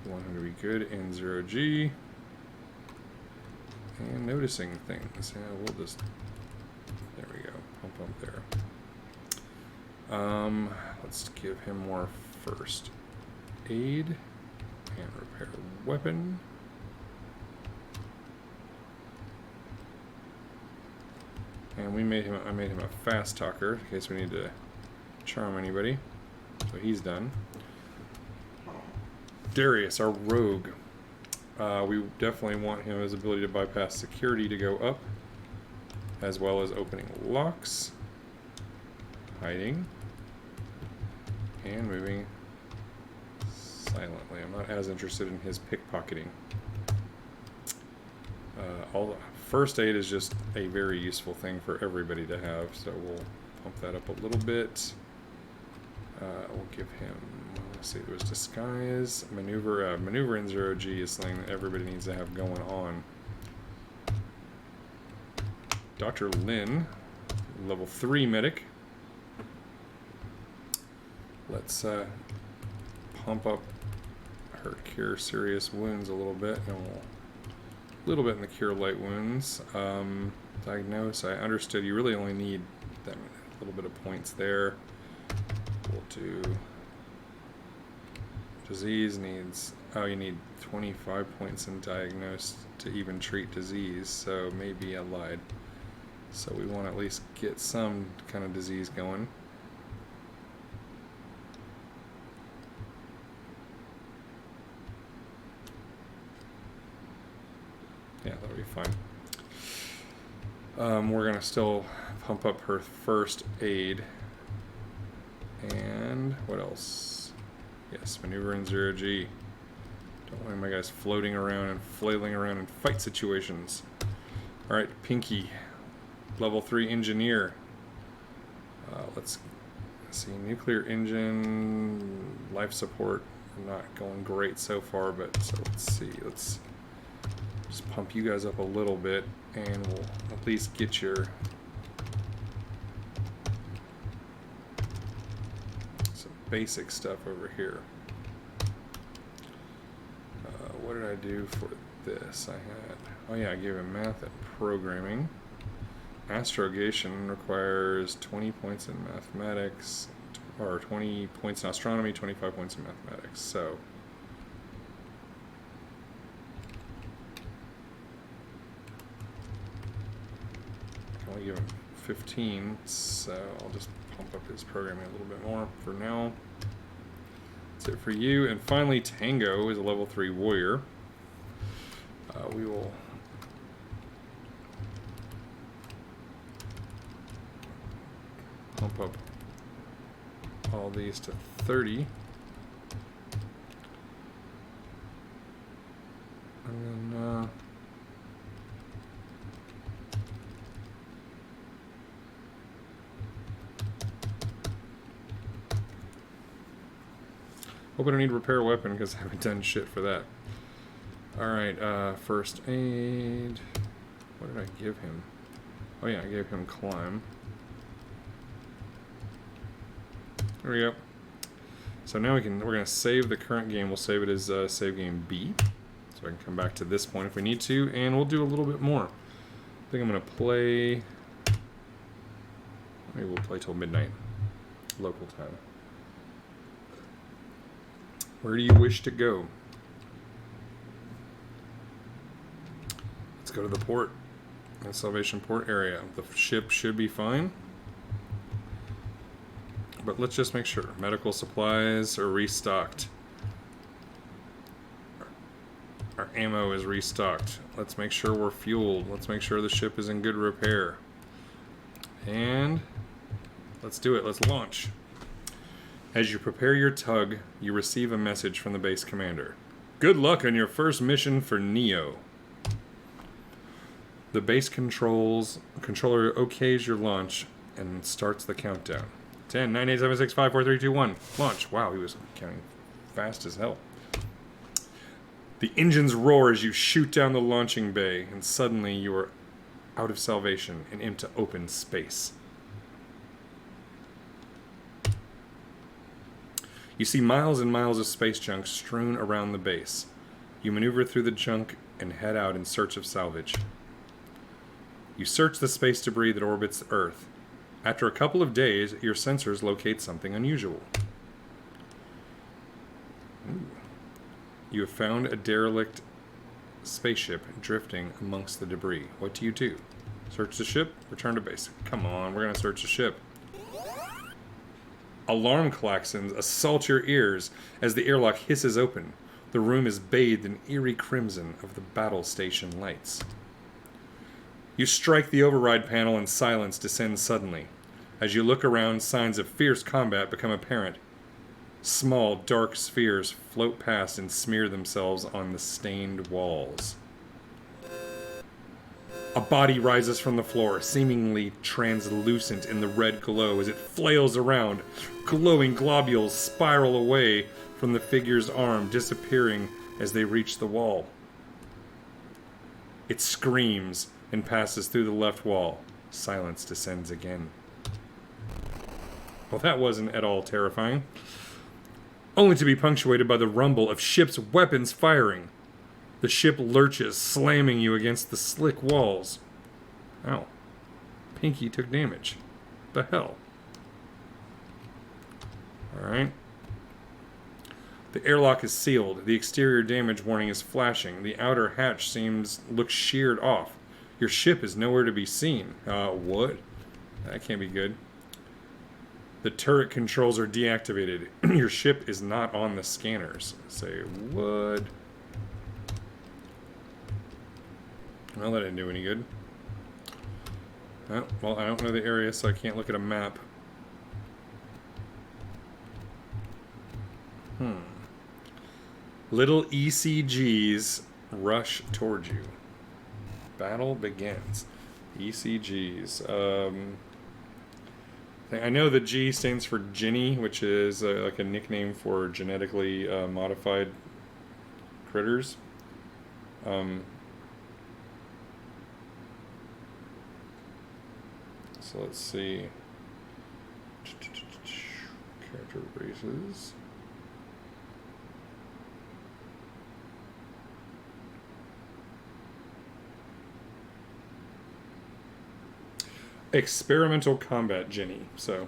we want him to be good in 0G. And noticing things. Yeah, we'll just... There we go. Pump up there. Let's give him more first aid and repair weapon. And I made him a fast talker in case we need to charm anybody. So he's done. Darius, our rogue. We definitely want him his ability to bypass security to go up, as well as opening locks, hiding, and moving silently. I'm not as interested in his pickpocketing. First aid is just a very useful thing for everybody to have, so we'll pump that up a little bit. We'll give him, let's see, it was disguise, maneuver in 0G is something that everybody needs to have going on. Dr. Lin, level 3 medic. Let's pump up her cure serious wounds a little bit, and we'll a little bit in the cure light wounds. Diagnose, I understood you really only need that little bit of points there. We'll do disease needs, oh, you need 25 points in diagnose to even treat disease, so maybe I lied. So we want to at least get some kind of disease going. Yeah, that'll be fine. We're gonna still pump up her first aid. And what else? Yes, maneuver in 0G. Don't want my guys floating around and flailing around in fight situations. Alright, Pinky. Level 3 engineer. Let's see, nuclear engine, life support, not going great so far, but so let's see, let's just pump you guys up a little bit, and we'll at least get your some basic stuff over here. What did I do for this? I had, oh yeah, I gave him math and programming. Astrogation requires 20 points in mathematics, or 20 points in astronomy, 25 points in mathematics. So I can only give him 15, so I'll just pump up his programming a little bit more for now. That's it for you. And finally, Tango is a level 3 warrior. We will pump up all these to 30. And then hoping I need to repair a weapon because I haven't done shit for that. Alright, first aid. What did I give him? Oh yeah, I gave him climb. There we go. So now we're gonna save the current game. We'll save it as save game B. So I can come back to this point if we need to, and we'll do a little bit more. I think I'm gonna play, maybe we'll play till midnight, local time. Where do you wish to go? Let's go to the port, the Salvation Port area. The ship should be fine. But let's just make sure. Medical supplies are restocked. Our ammo is restocked. Let's make sure we're fueled. Let's make sure the ship is in good repair. And let's do it. Let's launch. As you prepare your tug, you receive a message from the base commander. Good luck on your first mission for Neo. The base controller okays your launch and starts the countdown. 10, 9, 8, 7, 6, 5, 4, 3, 2, 1. Launch. Wow, he was counting fast as hell. The engines roar as you shoot down the launching bay, and suddenly you are out of salvation and into open space. You see miles and miles of space junk strewn around the base. You maneuver through the junk and head out in search of salvage. You search the space debris that orbits Earth. After a couple of days, your sensors locate something unusual. Ooh. You have found a derelict spaceship drifting amongst the debris. What do you do? Search the ship, return to base. Come on, we're gonna search the ship. Alarm klaxons assault your ears as the airlock hisses open. The room is bathed in eerie crimson of the battle station lights. You strike the override panel and silence descends suddenly. As you look around, signs of fierce combat become apparent. Small, dark spheres float past and smear themselves on the stained walls. A body rises from the floor, seemingly translucent in the red glow as it flails around. Glowing globules spiral away from the figure's arm, disappearing as they reach the wall. It screams and passes through the left wall. Silence descends again. Well, that wasn't at all terrifying. Only to be punctuated by the rumble of ship's weapons firing. The ship lurches, slamming you against the slick walls. Ow. Pinky took damage. The hell? Alright. The airlock is sealed. The exterior damage warning is flashing. The outer hatch looks sheared off. Your ship is nowhere to be seen. What? That can't be good. The turret controls are deactivated. Your ship is not on the scanners. Say, what? Well, that didn't do any good. Oh, well, I don't know the area, so I can't look at a map. Little ECGs rush toward you. Battle begins. ECGs. I know the G stands for Ginny, which is like a nickname for genetically modified critters. So let's see. Character races. Experimental combat Ginny. So,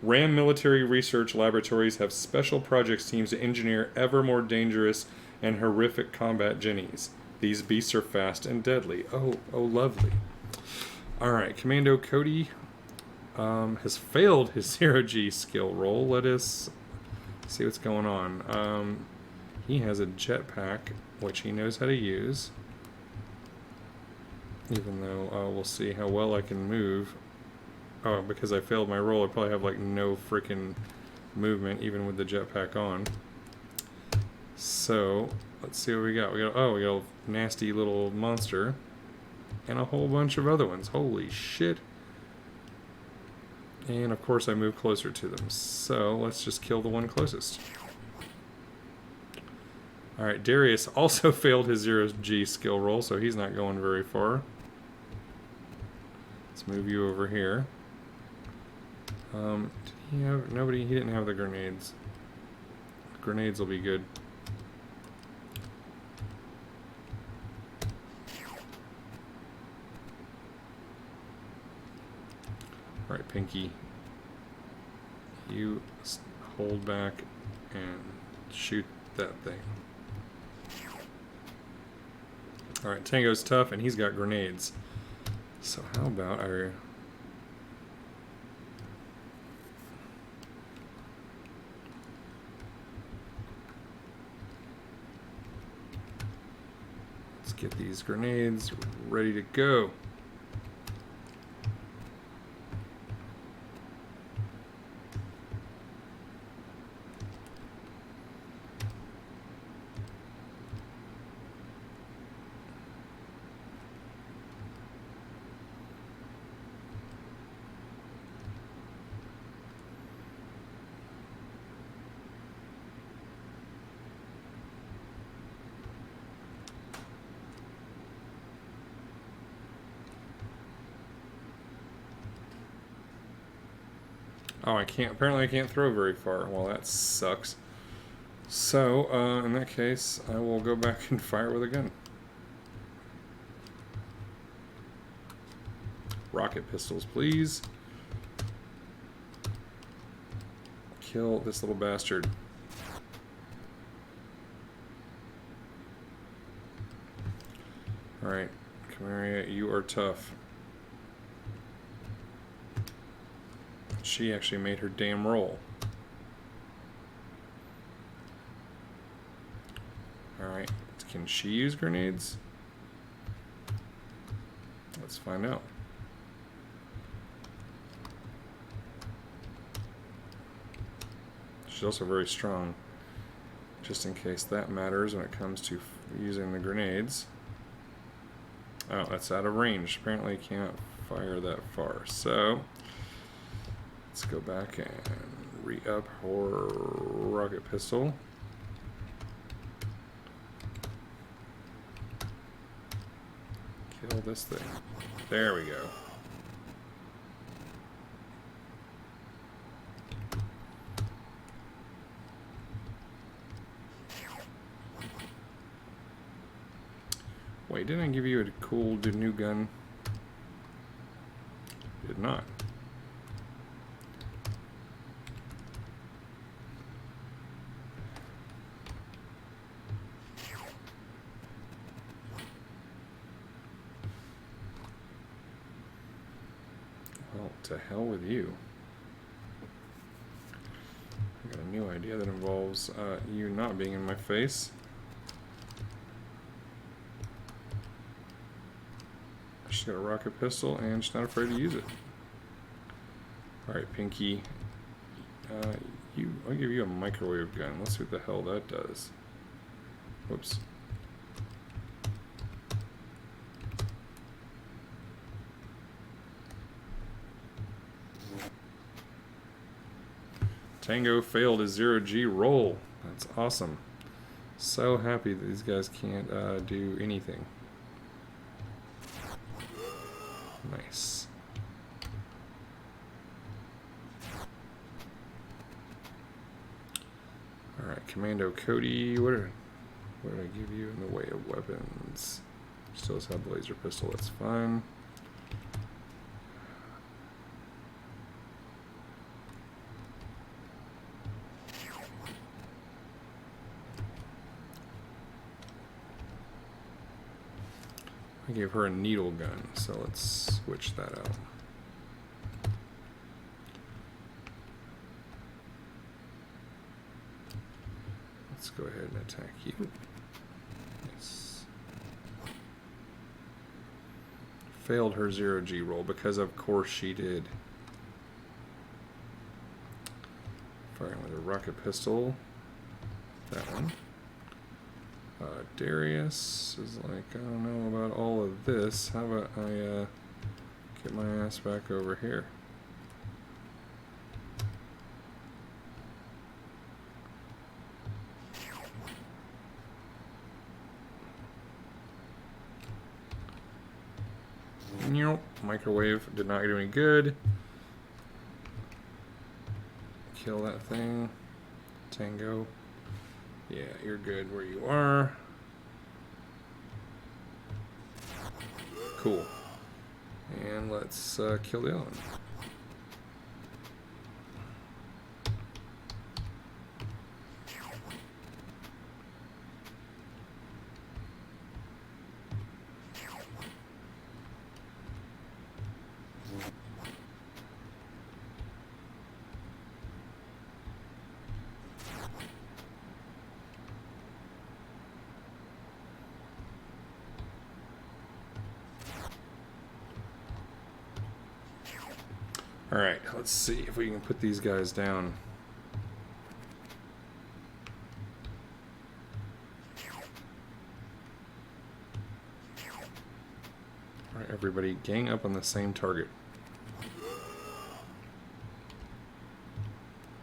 RAM military research laboratories have special projects teams to engineer ever more dangerous and horrific combat Ginnies. These beasts are fast and deadly. Oh, lovely. Alright, Commando Cody has failed his 0G skill roll. Let us see what's going on. He has a jetpack, which he knows how to use. Even though we'll see how well I can move. Oh, because I failed my roll, I probably have like no freaking movement, even with the jetpack on. So, let's see what we got. We got a nasty little monster. And a whole bunch of other ones. Holy shit. And of course I move closer to them. So let's just kill the one closest. Alright, Darius also failed his 0G skill roll, so he's not going very far. Let's move you over here. Did he have... Nobody... He didn't have the grenades. Grenades will be good. Alright, Pinky. You hold back and shoot that thing. Alright, Tango's tough and he's got grenades. So how about our... Let's get these grenades ready to go. Oh, I can't. Apparently I can't throw very far. Well, that sucks. So, in that case, I will go back and fire with a gun. Rocket pistols, please. kill this little bastard. Alright, Camaria, you are tough. She actually made her damn roll. Alright, can she use grenades? Let's find out. She's also very strong, just in case that matters when it comes to using the grenades. Oh, that's out of range. Apparently can't fire that far. So, let's go back and re-up her rocket pistol. Kill this thing. There we go. Wait, didn't I give you a cool new gun? Did not. Well, to hell with you. I got a new idea that involves you not being in my face. She's got a rocket pistol and she's not afraid to use it. Alright, Pinky. I'll give you a microwave gun. Let's see what the hell that does. Whoops. Tango failed his 0G roll. That's awesome. So happy that these guys can't do anything. Nice. Alright, Commando Cody, what did I give you in the way of weapons? Still has a laser pistol, that's fine. I gave her a needle gun, so let's switch that out. Let's go ahead and attack you. Nice. Failed her 0G roll because of course she did. Firing with a rocket pistol. That one. Darius is like, I don't know about all of this. How about I get my ass back over here? Nope. Microwave did not do any good. Kill that thing. Tango. Yeah, you're good where you are. Cool. And let's kill the other one. Alright, let's see if we can put these guys down. Alright, everybody, gang up on the same target.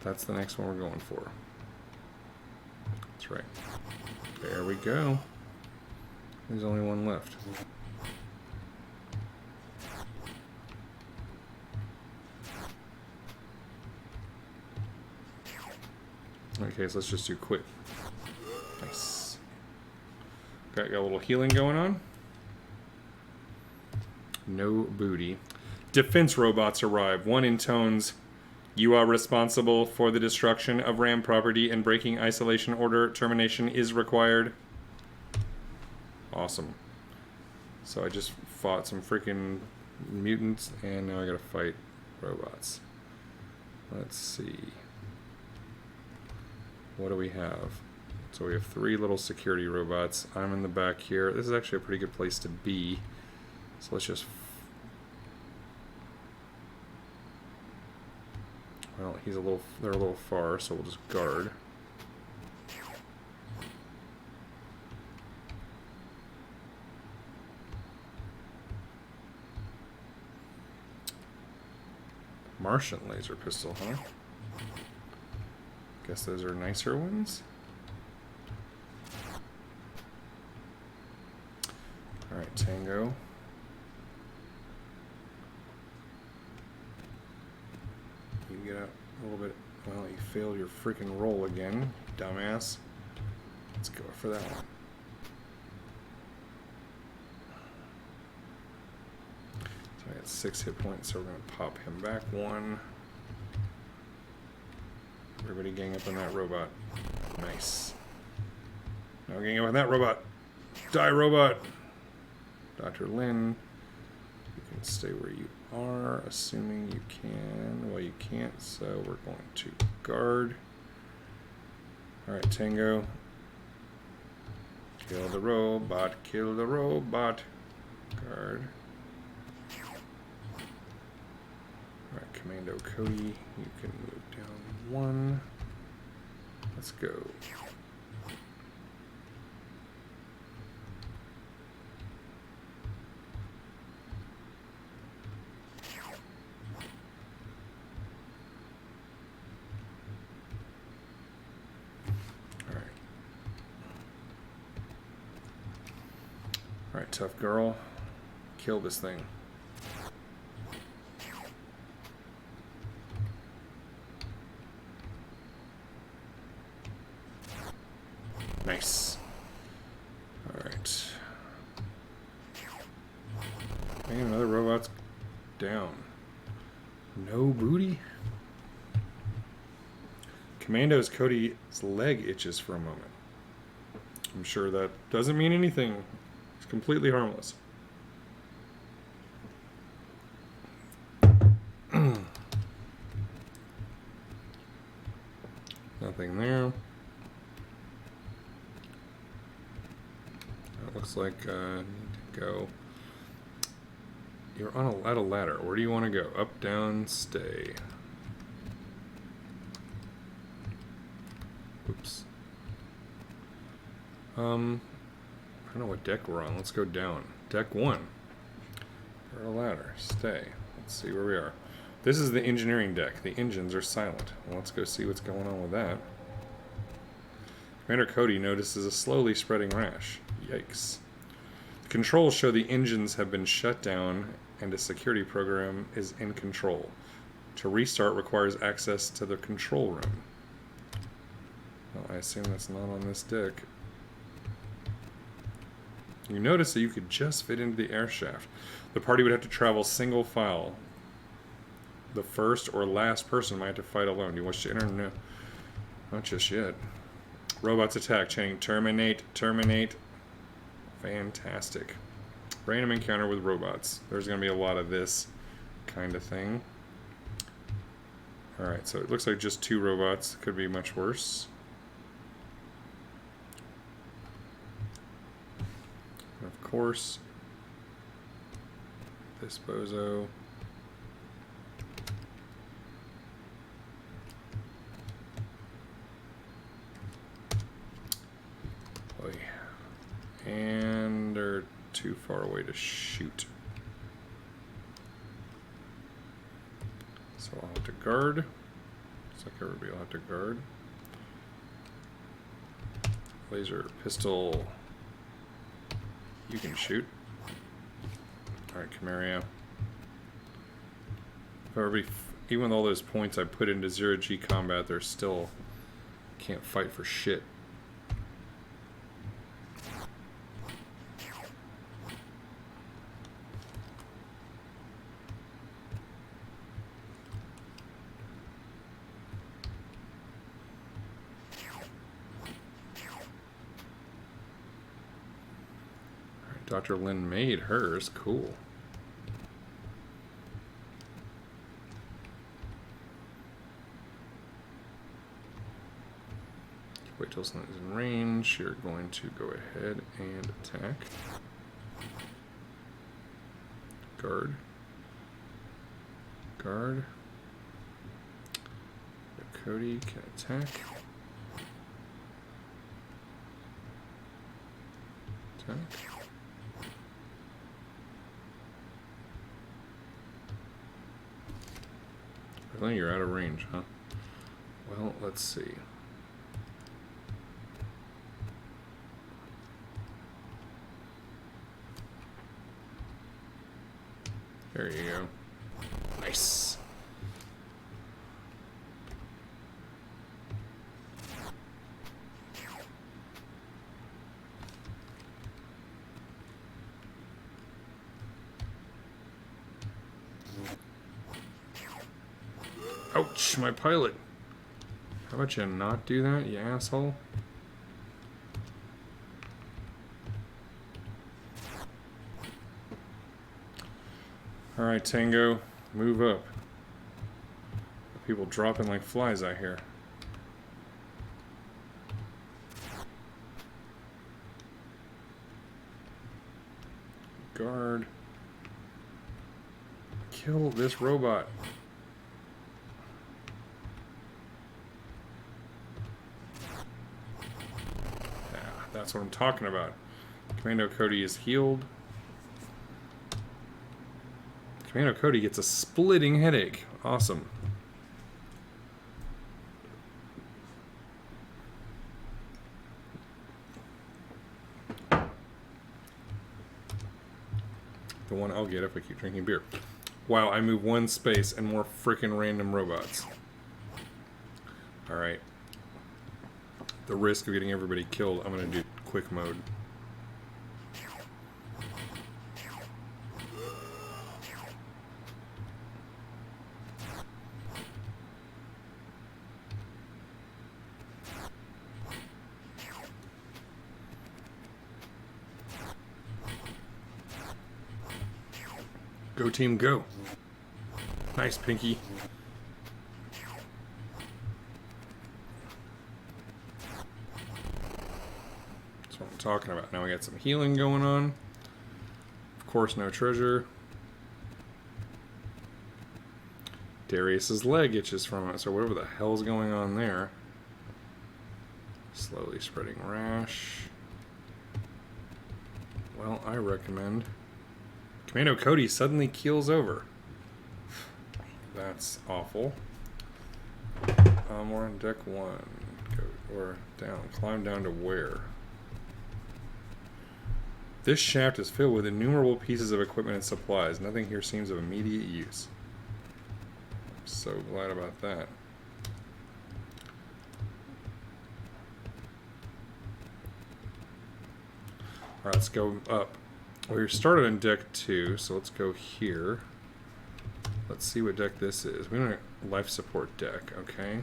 That's the next one we're going for. That's right. There we go. There's only one left. Okay, so let's just do quick. Nice. Got a little healing going on. No booty. Defense robots arrive. One intones, You are responsible for the destruction of RAM property and breaking isolation order. Termination is required. Awesome. So I just fought some freaking mutants, and now I gotta fight robots. Let's see. What do we have? So we have 3 little security robots. I'm in the back here. This is actually a pretty good place to be. So let's just... Well, they're a little far, so we'll just guard. Martian laser pistol, huh? Guess those are nicer ones. Alright, Tango. You can get out a little bit. Well, you failed your freaking roll again, dumbass. Let's go for that one. So I got 6 hit points, so we're going to pop him back 1. Everybody gang up on that robot. Nice. Now gang up on that robot. Die, robot! Dr. Lin, you can stay where you are, assuming you can. Well, you can't, so we're going to guard. Alright, Tango. Kill the robot, kill the robot. Guard. Alright, Commando Cody, you can move down 1. Let's go. Alright, tough girl. Kill this thing. Nice. Alright. Man, another robot's down. No booty? Commando's Cody's leg itches for a moment. I'm sure that doesn't mean anything. It's completely harmless. Nothing there. It looks like I need to go. You're at a ladder. Where do you want to go? Up, down, stay. Oops. I don't know what deck we're on. Let's go down. Deck 1. Or a ladder. Stay. Let's see where we are. This is the engineering deck. The engines are silent. Well, let's go see what's going on with that. Commander Cody notices a slowly spreading rash. Yikes. The controls show the engines have been shut down and a security program is in control. To restart requires access to the control room. Well, I assume that's not on this deck. You notice that you could just fit into the air shaft. The party would have to travel single file. The first or last person might have to fight alone. Do you wish to enter? No. Not just yet. Robots attack. Chanting terminate, terminate. Fantastic. Random encounter with robots. There's going to be a lot of this kind of thing. Alright, so it looks like just 2 robots. Could be much worse. And of course, this bozo. Boy. And they're too far away to shoot. So I'll have to guard. Looks like everybody will have to guard. Laser pistol. You can shoot. Alright, Camaria. If everybody, even with all those points I put into 0G combat, they're still can't fight for shit. Dr. Lin made hers. Cool. Wait till something's in range. You're going to go ahead and attack. Guard. Guard. Cody can attack. Attack. Really, you're out of range, huh? Well, let's see. There you go. Nice. Ouch, my pilot. How about you not do that, you asshole? Alright, Tango, move up. People dropping like flies out here. Guard. Kill this robot. Yeah, that's what I'm talking about. Commando Cody is healed. Commando Cody gets a splitting headache. Awesome. The one I'll get if I keep drinking beer. Wow, I move one space and more freaking random robots. Alright. The risk of getting everybody killed, I'm going to do quick mode. Go team, go. Nice, Pinky. That's what I'm talking about. Now we got some healing going on. Of course, no treasure. Darius's leg itches from it, so whatever the hell's going on there. Slowly spreading rash. Well, I recommend... Commando Cody suddenly keels over. That's awful. We're on deck 1. Go, or down. Climb down to where? This shaft is filled with innumerable pieces of equipment and supplies. Nothing here seems of immediate use. I'm so glad about that. Alright, let's go up. Well, we started on deck 2, so let's go here. Let's see what deck this is. We want a life support deck, okay.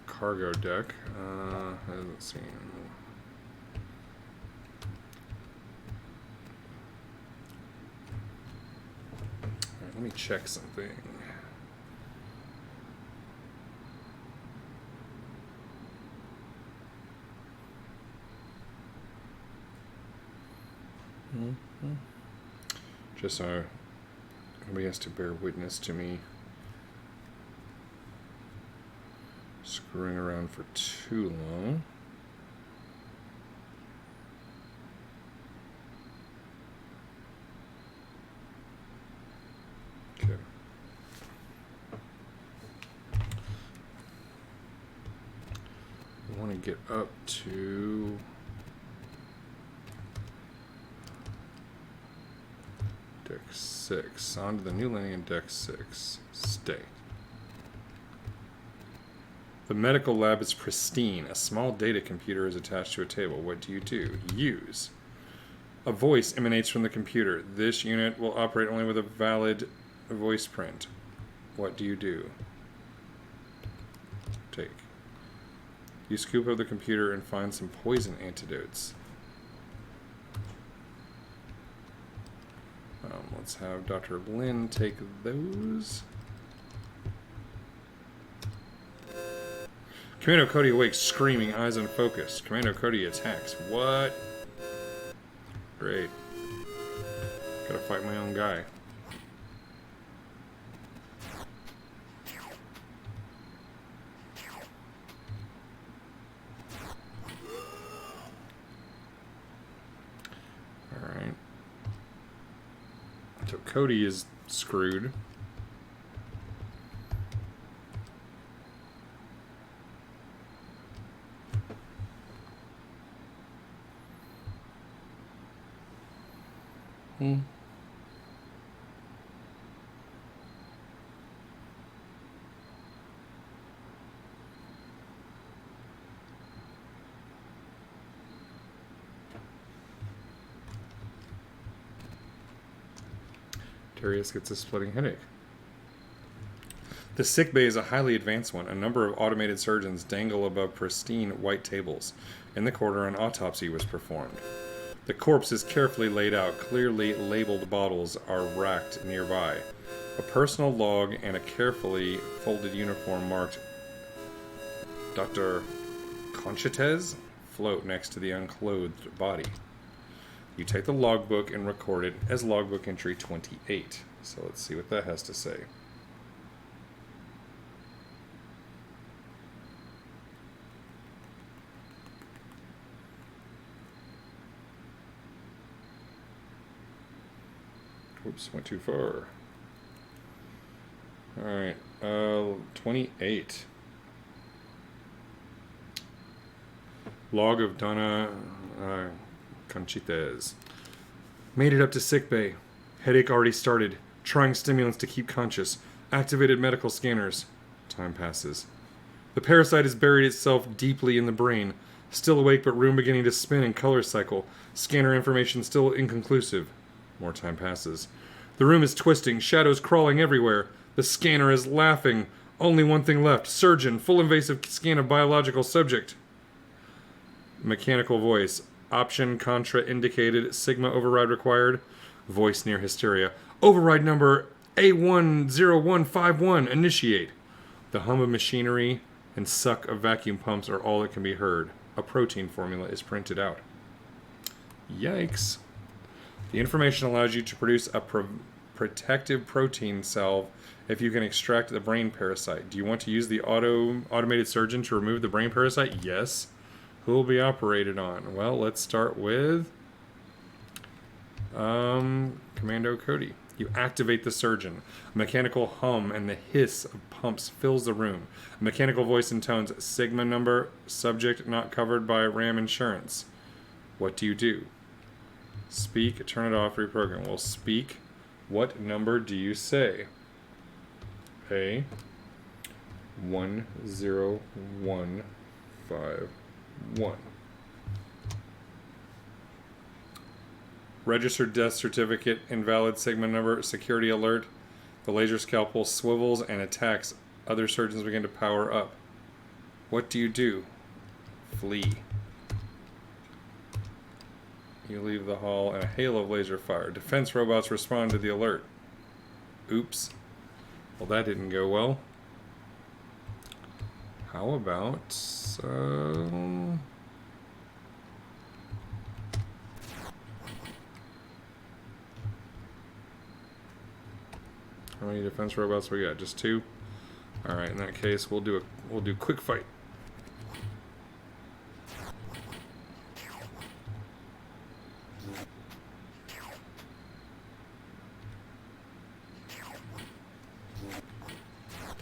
Cargo deck. Hasn't seen. Alright, let me check something. Just so nobody has to bear witness to me screwing around for too long. Okay. I want to get up to deck 6. On to the new landing in deck 6. Stay. The medical lab is pristine. A small data computer is attached to a table. What do you do? Use. A voice emanates from the computer. This unit will operate only with a valid voice print. What do you do? take. You scoop up the computer and find some poison antidotes. Let's have Dr. Lin take those. Commando Cody awakes, screaming, eyes unfocused. Commando Cody attacks. What? Great. Gotta fight my own guy. Alright. So Cody is screwed. Darius gets a splitting headache. The sick bay is a highly advanced one. A number of automated surgeons dangle above pristine white tables. In the corner, an autopsy was performed. The corpse is carefully laid out. Clearly labeled bottles are racked nearby. A personal log and a carefully folded uniform marked Dr. Conchetes float next to the unclothed body. You take the logbook and record it as logbook entry 28. So let's see what that has to say. Oops, went too far. Alright, 28. Log of Donna Conchites. Made it up to sickbay. Headache already started. Trying stimulants to keep conscious. Activated medical scanners. Time passes. The parasite has buried itself deeply in the brain. Still awake, but room beginning to spin and color cycle. Scanner information still inconclusive. More time passes. The room is twisting. Shadows crawling everywhere. The scanner is laughing. Only one thing left. Surgeon. Full invasive scan of biological subject. Mechanical voice. Option contraindicated. Sigma override required. Voice near hysteria. Override number A10151. Initiate. The hum of machinery and suck of vacuum pumps are all that can be heard. A protein formula is printed out. Yikes. The information allows you to produce a protective protein salve if you can extract the brain parasite. Do you want to use the automated surgeon to remove the brain parasite? Yes. Who will be operated on? Well, let's start with Commando Cody. You activate the surgeon. A mechanical hum and the hiss of pumps fills the room. A mechanical voice intones Sigma number, subject not covered by RAM insurance. What do you do? Speak, turn it off, reprogram. Well, speak. What number do you say? A 10151. Registered death certificate, invalid Sigma number, security alert. The laser scalpel swivels and attacks. Other surgeons begin to power up. What do you do? Flee. You leave the hall and a hail of laser fire. Defense robots respond to the alert. Oops. Well, that didn't go well. How about... how many defense robots we got? Just 2? Alright, in that case, we'll do quick fight.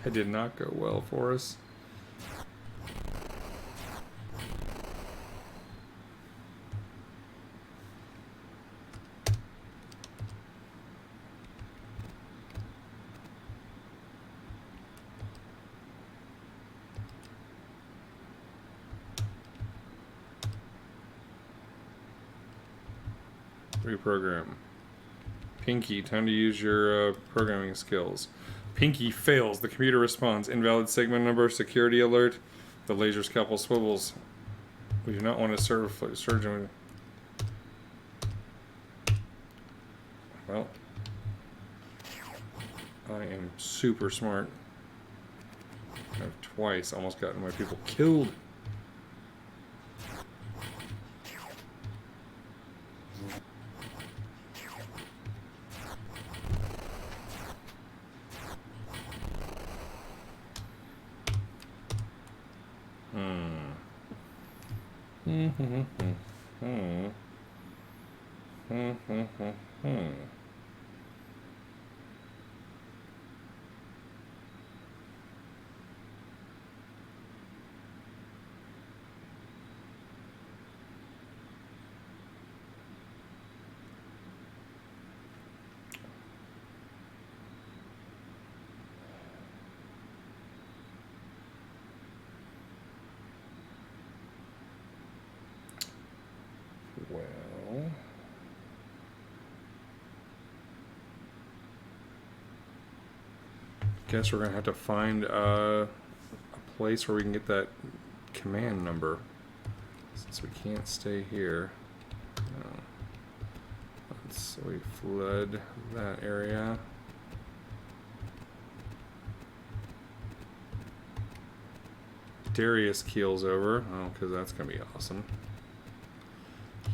That did not go well for us. Reprogram. Pinky, time to use your programming skills. Pinky fails. The computer responds. Invalid segment number. Security alert. The laser scalpel swivels. We do not want to serve surgeon. Well, I am super smart. I've twice almost gotten my people killed. Well, guess we're gonna have to find a place where we can get that command number, since we can't stay here. No. So we flood that area. Darius keels over. Oh, because that's gonna be awesome.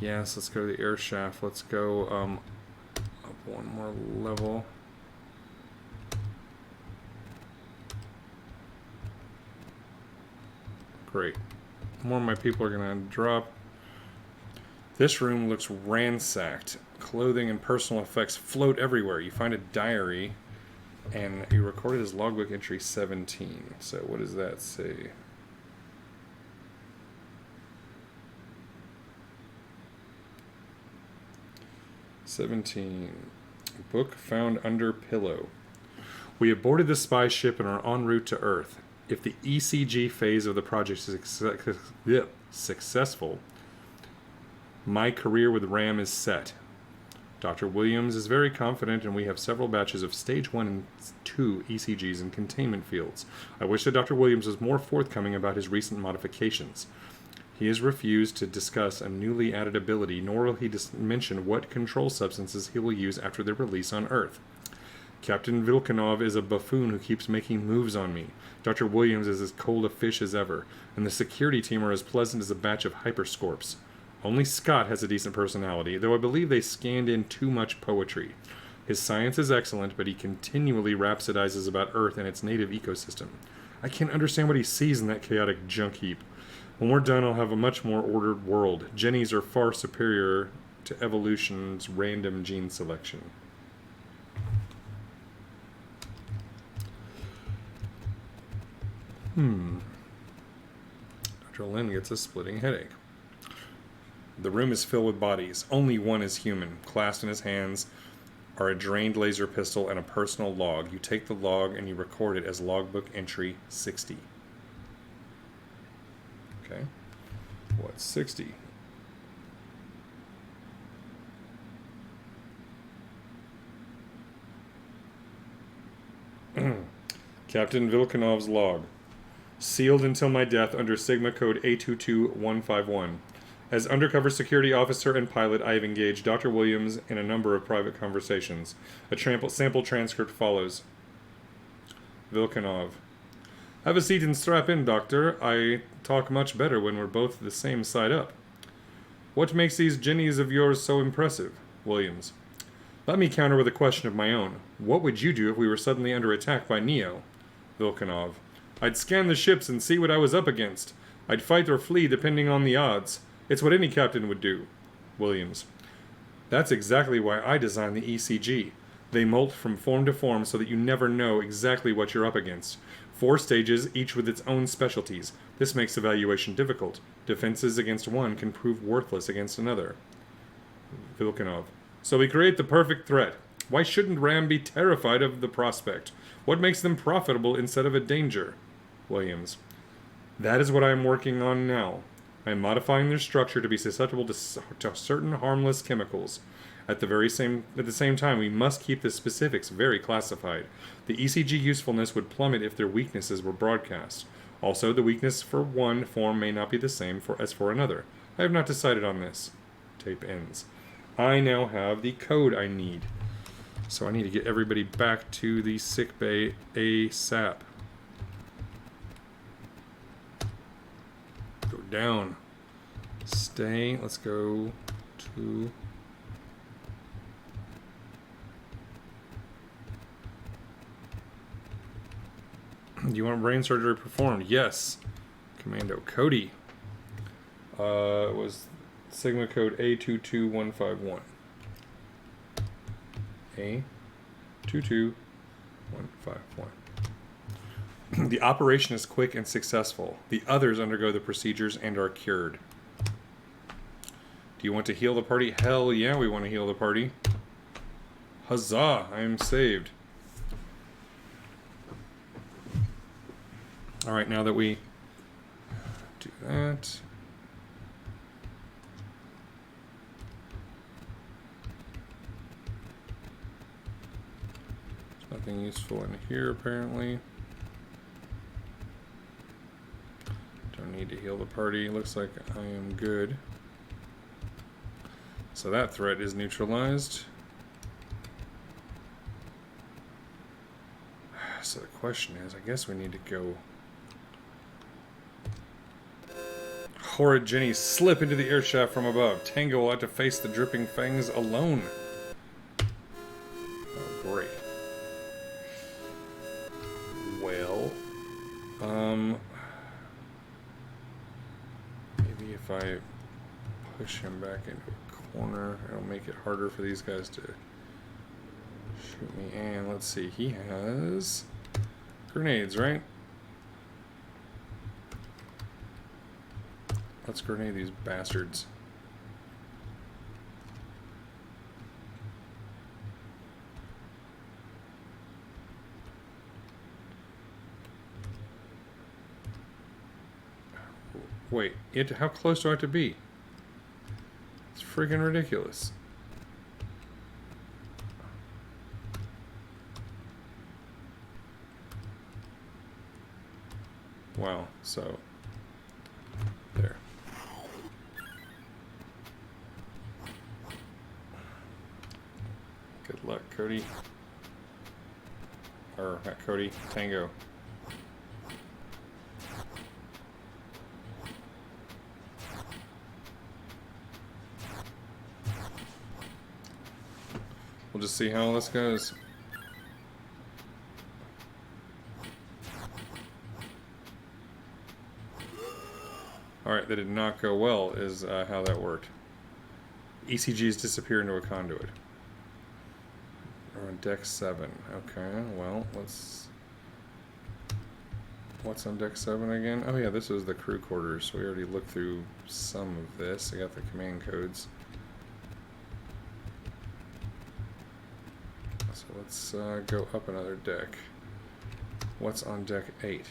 Yes, let's go to the air shaft. Let's go up one more level. Great. More of my people are gonna drop. This room looks ransacked. Clothing and personal effects float everywhere. You find a diary, and you recorded as logbook entry 17. So what does that say? Book found under pillow. We aborted the spy ship and are en route to Earth. If the ECG phase of the project is successful, my career with RAM is set. Dr. Williams is very confident, and we have several batches of Stage 1 and 2 ECGs in containment fields. I wish that Dr. Williams was more forthcoming about his recent modifications. He has refused to discuss a newly added ability, nor will he mention what control substances he will use after their release on Earth. Captain Vilkanov is a buffoon who keeps making moves on me. Dr. Williams is as cold a fish as ever, and the security team are as pleasant as a batch of hyperscorps. Only Scott has a decent personality, though I believe they scanned in too much poetry. His science is excellent, but he continually rhapsodizes about Earth and its native ecosystem. I can't understand what he sees in that chaotic junk heap. When we're done, I'll have a much more ordered world. Jennies are far superior to evolution's random gene selection. Dr. Lin gets a splitting headache. The room is filled with bodies. Only one is human. Clasped in his hands are a drained laser pistol and a personal log. You take the log and you record it as logbook entry 60. Okay. What's 60? Captain Vilkanov's log. Sealed until my death under Sigma code A22151. As undercover security officer and pilot, I have engaged Dr. Williams in a number of private conversations. A sample transcript follows. Vilkanov. Have a seat and strap in, Doctor. I talk much better when we're both the same side up. What makes these Jennies of yours so impressive? Williams. Let me counter with a question of my own. What would you do if we were suddenly under attack by Neo? Vilkanov. I'd scan the ships and see what I was up against. I'd fight or flee depending on the odds. It's what any captain would do. Williams. That's exactly why I designed the ECG. They molt from form to form so that you never know exactly what you're up against. 4 stages, each with its own specialties. This makes evaluation difficult. Defenses against one can prove worthless against another. Vilkanov. So we create the perfect threat. Why shouldn't RAM be terrified of the prospect? What makes them profitable instead of a danger? Williams. That is what I am working on now. I am modifying their structure to be susceptible to certain harmless chemicals. At the same time, we must keep the specifics very classified. The ECG usefulness would plummet if their weaknesses were broadcast. Also, the weakness for one form may not be the same as for another. I have not decided on this. Tape ends. I now have the code I need. So I need to get everybody back to the sickbay ASAP. Go down. Stay. Let's go to... Do you want brain surgery performed? Yes. Commando Cody. It was Sigma code A22151. A22151. The operation is quick and successful. The others undergo the procedures and are cured. Do you want to heal the party? Hell yeah, we want to heal the party. Huzzah, I am saved. Alright, now that we do that... There's nothing useful in here, apparently. Don't need to heal the party. Looks like I am good. So that threat is neutralized. So the question is, I guess we need to go... Horrid Jenny slip into the air shaft from above. Tango will have to face the dripping fangs alone. Oh, great. Well, maybe if I push him back into a corner, it'll make it harder for these guys to shoot me. And let's see, he has grenades, right? Let's grenade these bastards. Wait, how close do I have to be? It's freaking ridiculous. Wow, so there. Good luck, Cody. Or not Cody, Tango. We'll just see how this goes. Alright, that did not go well, is how that worked. ECGs disappear into a conduit. We're on deck 7. Okay, well, let's... What's on deck 7 again? Oh yeah, this was the crew quarters. We already looked through some of this. I got the command codes. So let's go up another deck. What's on deck 8?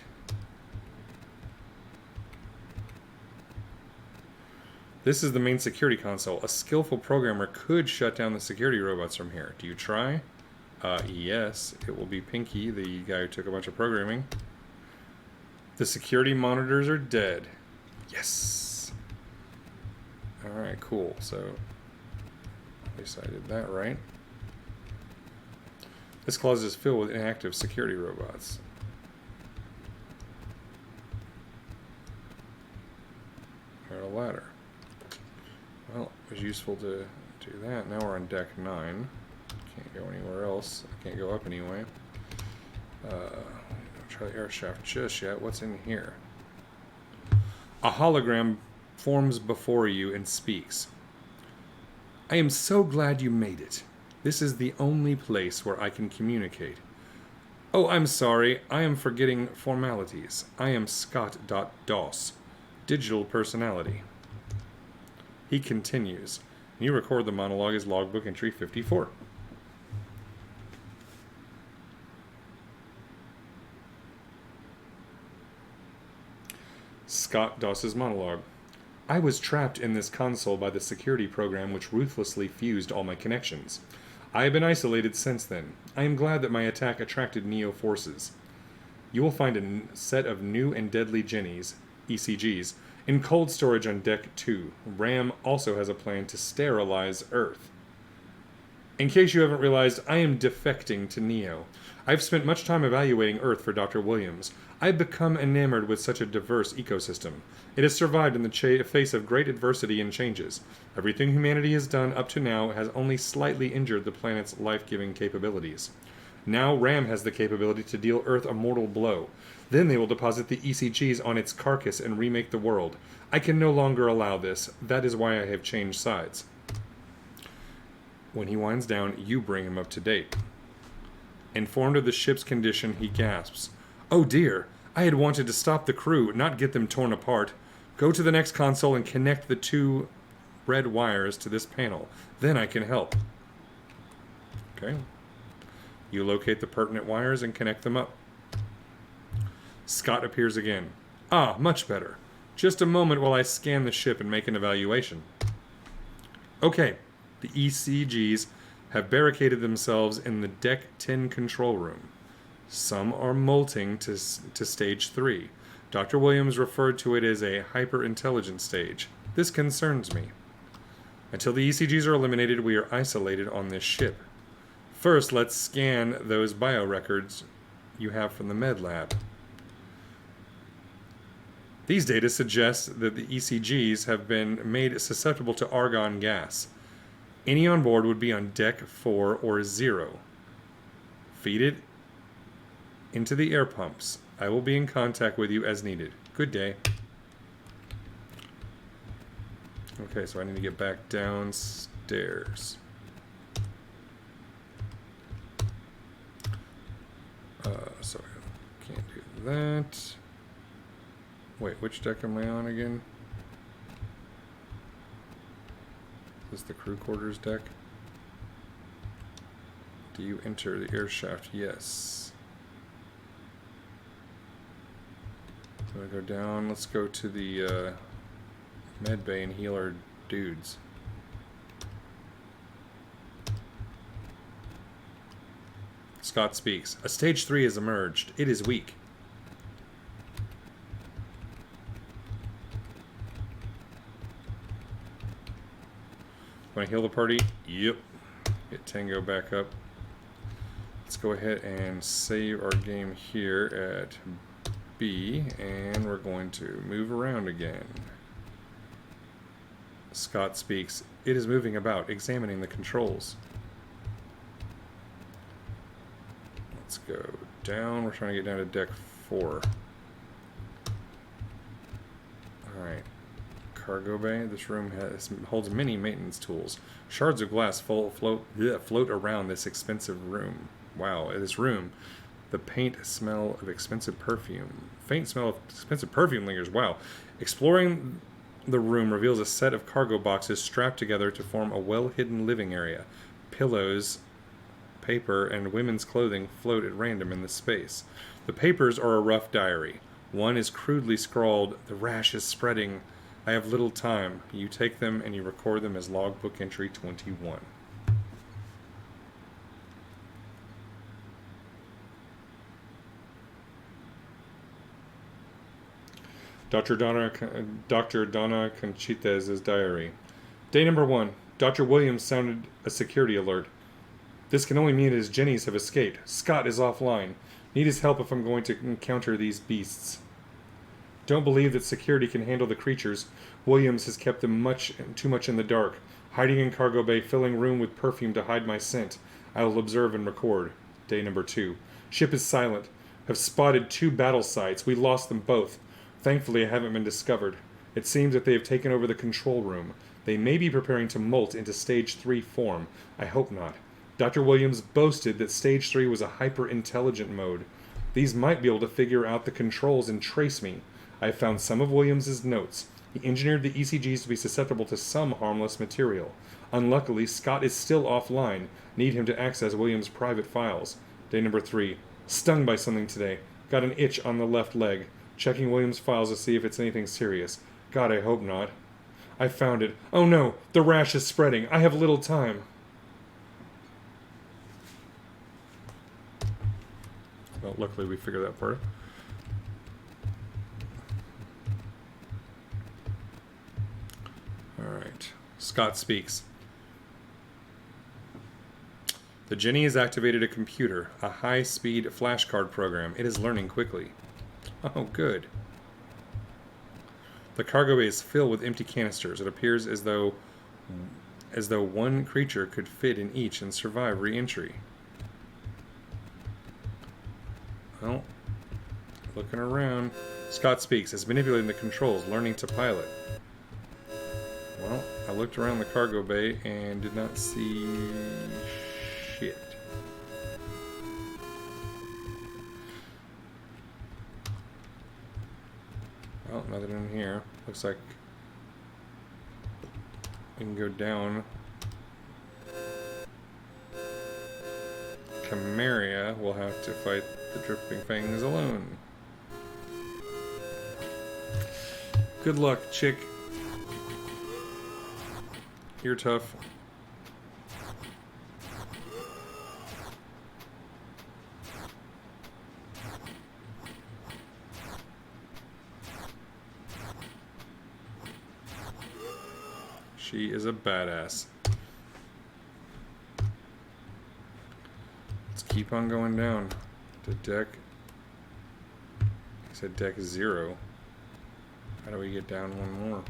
This is the main security console. A skillful programmer could shut down the security robots from here. Do you try? Yes. It will be Pinky, the guy who took a bunch of programming. The security monitors are dead. Yes! Alright, cool. So, at least I did that right. This closet is filled with inactive security robots. Or a ladder. Well, it was useful to do that. Now we're on deck 9. Can't go anywhere else. I can't go up anyway. Don't try the air shaft just yet. What's in here? A hologram forms before you and speaks. I am so glad you made it. This is the only place where I can communicate. Oh, I'm sorry. I am forgetting formalities. I am Scott.Doss, digital personality. He continues. You record the monologue as logbook entry 54. Scott Doss's monologue. I was trapped in this console by the security program which ruthlessly fused all my connections. I have been isolated since then. I am glad that my attack attracted Neo forces. You will find a set of new and deadly Jennies, ECGs, in cold storage on Deck 2. RAM also has a plan to sterilize Earth. In case you haven't realized, I am defecting to Neo. I've spent much time evaluating Earth for Dr. Williams. I've become enamored with such a diverse ecosystem. It has survived in the face of great adversity and changes. Everything humanity has done up to now has only slightly injured the planet's life-giving capabilities. Now RAM has the capability to deal Earth a mortal blow. Then they will deposit the ECGs on its carcass and remake the world. I can no longer allow this. That is why I have changed sides. When he winds down, you bring him up to date. Informed of the ship's condition, he gasps. Oh dear, I had wanted to stop the crew, not get them torn apart. Go to the next console and connect the 2 red wires to this panel. Then I can help. Okay. You locate the pertinent wires and connect them up. Scott appears again. Ah, much better. Just a moment while I scan the ship and make an evaluation. Okay, the ECGs have barricaded themselves in the Deck 10 control room. Some are molting to stage 3. Dr. Williams referred to it as a hyper-intelligent stage. This concerns me. Until the ECGs are eliminated, we are isolated on this ship. First, let's scan those biorecords you have from the med lab. These data suggest that the ECGs have been made susceptible to argon gas. Any on board would be on Deck 4 or 0. Feed it into the air pumps. I will be in contact with you as needed. Good day. Okay, so I need to get back downstairs. So I can't do that. Wait, which deck am I on again? Is this the crew quarters deck? Do you enter the air shaft? Yes. So I go down. Let's go to the med bay and heal our dudes. Scott speaks. A stage 3 has emerged. It is weak. Want to heal the party? Yep. Get Tango back up. Let's go ahead and save our game here at B, and we're going to move around again. Scott speaks. It is moving about, examining the controls. Let's go down. We're trying to get down to Deck 4. Alright. Cargo bay. This room holds many maintenance tools. Shards of glass float around this expensive room. Wow, this room. The faint smell of expensive perfume lingers. Wow. Exploring the room reveals a set of cargo boxes strapped together to form a well-hidden living area. Pillows, paper, and women's clothing float at random in the space. The papers are a rough diary. One is crudely scrawled, "The rash is spreading. I have little time." You take them and you record them as logbook entry 21. Dr. Donna Conchitez's diary. Day number 1. Dr. Williams sounded a security alert. This can only mean his Jennies have escaped. Scott is offline. Need his help if I'm going to encounter these beasts. Don't believe that security can handle the creatures. Williams has kept them too much in the dark. Hiding in cargo bay, filling room with perfume to hide my scent. I will observe and record. Day number 2. Ship is silent. Have spotted 2 battle sites. We lost them both. Thankfully, I haven't been discovered. It seems that they have taken over the control room. They may be preparing to molt into Stage 3 form. I hope not. Dr. Williams boasted that Stage 3 was a hyper-intelligent mode. These might be able to figure out the controls and trace me. I have found some of Williams's notes. He engineered the ECGs to be susceptible to some harmless material. Unluckily, Scott is still offline. Need him to access Williams' private files. Day number 3. Stung by something today. Got an itch on the left leg. Checking Williams' files to see if it's anything serious. God, I hope not. I found it. Oh no, the rash is spreading. I have little time. Well, luckily we figured that part. Alright. Scott speaks. The Jenny has activated a computer, a high-speed flashcard program. It is learning quickly. Oh, good. The cargo bay is filled with empty canisters. It appears as though one creature could fit in each and survive re-entry. Well, looking around. Scott speaks, as manipulating the controls, learning to pilot. Well, I looked around the cargo bay and did not see shit. Well, nothing in here. Looks like we can go down. Chimeria will have to fight the Dripping Fangs alone. Good luck, chick. You're tough. She is a badass. Let's keep on going down to deck. I said deck 0. How do we get down one more?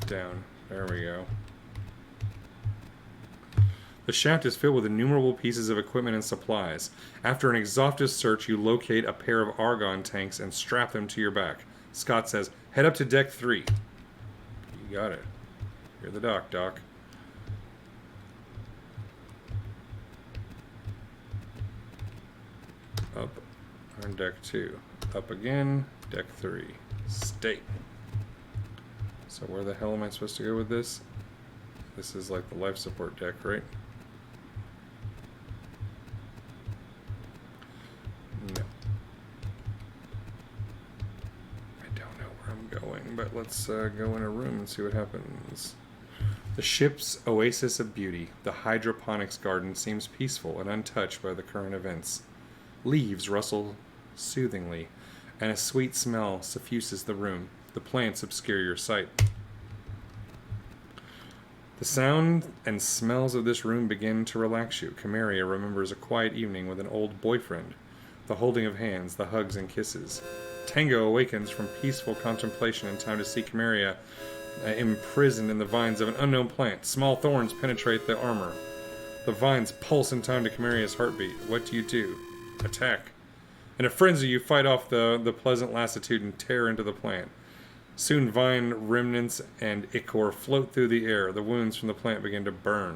Down. There we go. The shaft is filled with innumerable pieces of equipment and supplies. After an exhaustive search, you locate a pair of argon tanks and strap them to your back. Scott says, head up to deck 3. You got it. You're the doc. Up on deck 2. Up again, deck 3. Stay. So where the hell am I supposed to go with this? This is like the life support deck, right? No. I don't know where I'm going, but let's go in a room and see what happens. The ship's oasis of beauty, the hydroponics garden, seems peaceful and untouched by the current events. Leaves rustle soothingly, and a sweet smell suffuses the room. The plants obscure your sight. The sound and smells of this room begin to relax you. Chimeria remembers a quiet evening with an old boyfriend, the holding of hands, the hugs and kisses. Tango awakens from peaceful contemplation in time to see Chimeria imprisoned in the vines of an unknown plant. Small thorns penetrate the armor. The vines pulse in time to Chimeria's heartbeat. What do? Attack. In a frenzy, you fight off the pleasant lassitude and tear into the plant. Soon vine remnants and ichor float through the air. The wounds from the plant begin to burn.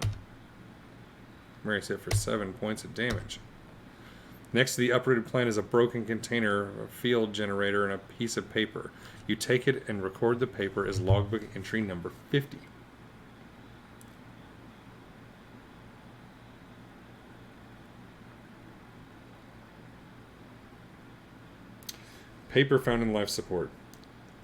Chimeria's hit for 7 points of damage. Next to the uprooted plant is a broken container, a field generator, and a piece of paper. You take it and record the paper as logbook entry number 50. Paper found in life support.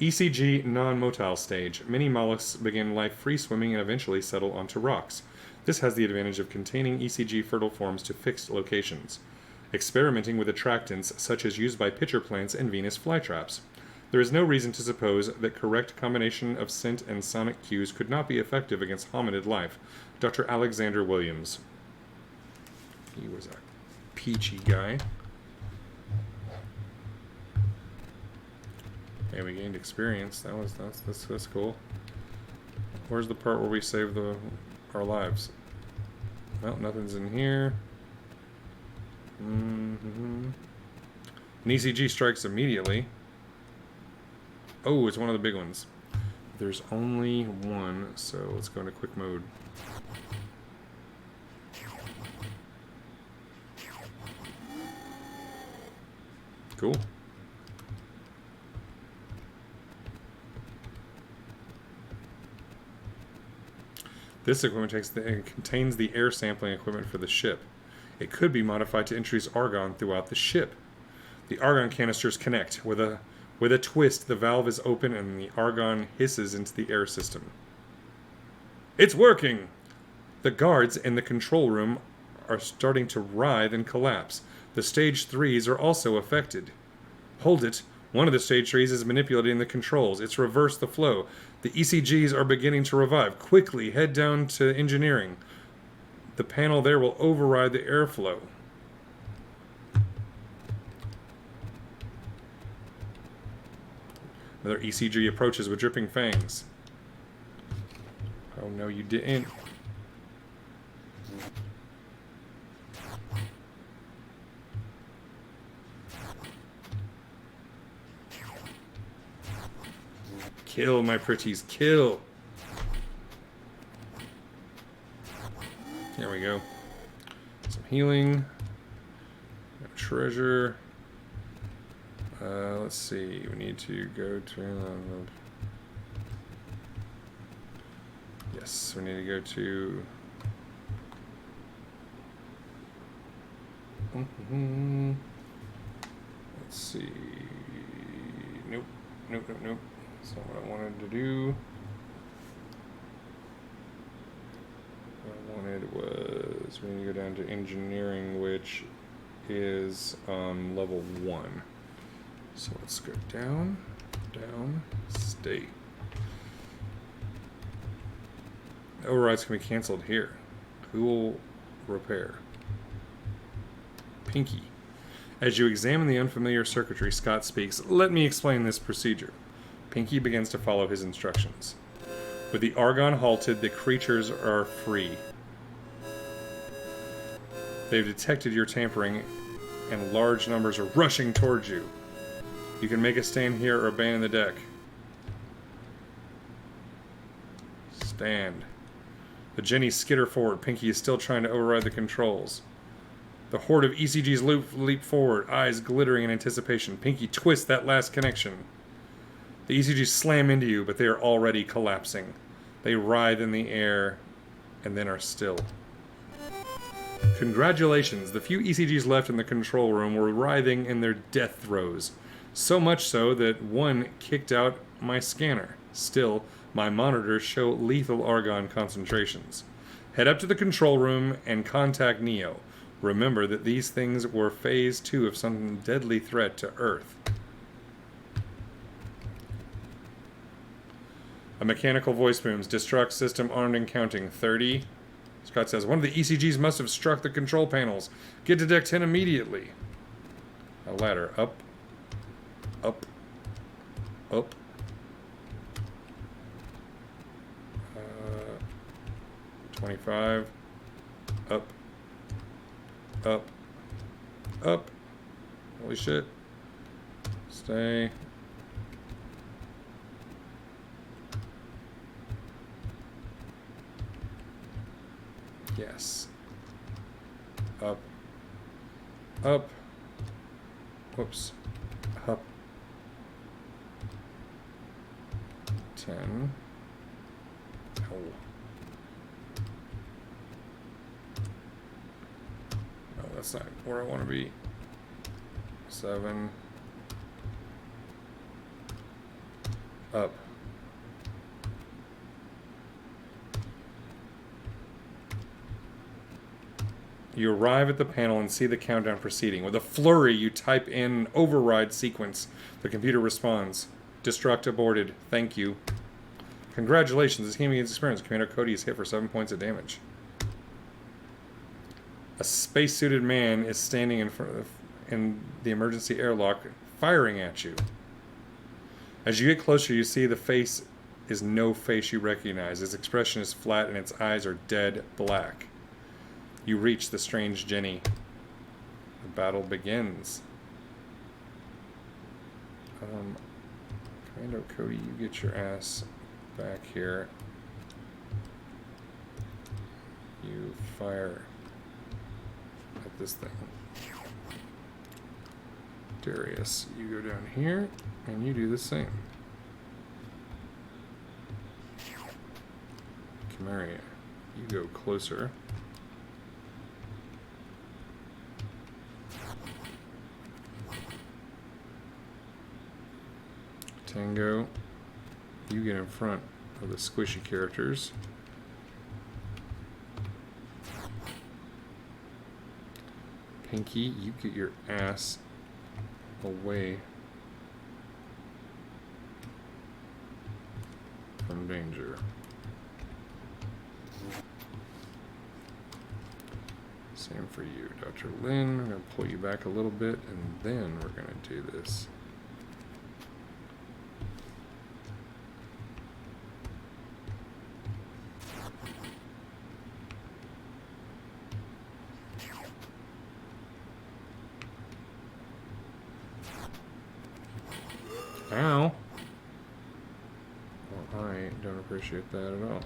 ECG non-motile stage. Many mollusks begin life free-swimming and eventually settle onto rocks. This has the advantage of containing ECG fertile forms to fixed locations. Experimenting with attractants such as used by pitcher plants and Venus flytraps. There is no reason to suppose that correct combination of scent and sonic cues could not be effective against hominid life. Dr. Alexander Williams. He was a peachy guy. Hey, we gained experience. That's cool. Where's the part where we save our lives? Well, nothing's in here. An ECG strikes immediately. Oh, it's one of the big ones. There's only one, so let's go into quick mode. Cool. This equipment contains the air sampling equipment for the ship. It could be modified to introduce argon throughout the ship. The argon canisters connect. With a twist, the valve is open and the argon hisses into the air system. It's working! The guards in the control room are starting to writhe and collapse. The stage 3s are also affected. Hold it. One of the stage 3s is manipulating the controls. It's reversed the flow. The ECGs are beginning to revive. Quickly, head down to engineering. The panel there will override the airflow. Another ECG approaches with dripping fangs. Oh no, you didn't. Kill, my pretties, kill! There we go. Some healing. Treasure. Let's see. We need to go to... yes, we need to go to... let's see... nope. Nope, nope, nope. That's not what I wanted to do. What I wanted was... we need to go down to engineering, which is level 1. So let's go down, down, stay. Overrides can be canceled here. Cool repair. Pinky. As you examine the unfamiliar circuitry, Scott speaks. Let me explain this procedure. Pinky begins to follow his instructions. With the argon halted, the creatures are free. They've detected your tampering, and large numbers are rushing towards you. You can make a stand here or abandon the deck. Stand. The Jennies skitter forward. Pinky is still trying to override the controls. The horde of ECGs leap forward, eyes glittering in anticipation. Pinky twists that last connection. The ECGs slam into you, but they are already collapsing. They writhe in the air, and then are still. Congratulations, the few ECGs left in the control room were writhing in their death throes. So much so that one kicked out my scanner. Still, my monitors show lethal argon concentrations. Head up to the control room and contact Neo. Remember that these things were phase 2 of some deadly threat to Earth. A mechanical voice booms. Destruct system armed and counting. 30. Scott says, one of the ECGs must have struck the control panels. Get to deck 10 immediately. A ladder. Up. Up. Up. 25. Up. Up. Up. Holy shit. Stay. Yes. Up. Up. Whoops. Up. 10. Oh. No, that's not where I want to be. 7. Up. You arrive at the panel and see the countdown proceeding. With a flurry, you type in an override sequence. The computer responds. Destruct aborted. Thank you. Congratulations. This game against experience. Commander Cody is hit for 7 points of damage. A space-suited man is standing in the emergency airlock, firing at you. As you get closer, you see the face is no face you recognize. Its expression is flat and its eyes are dead black. You reach the strange Jenny. The battle begins. Commando Cody, you get your ass back here. You fire at this thing. Darius, you go down here and you do the same. Camaria, you go closer. Tango, you get in front of the squishy characters. Pinky, you get your ass away from danger. Same for you, Dr. Lin. I'm going to pull you back a little bit, and then we're going to do this. Ow! Well, I don't appreciate that at all.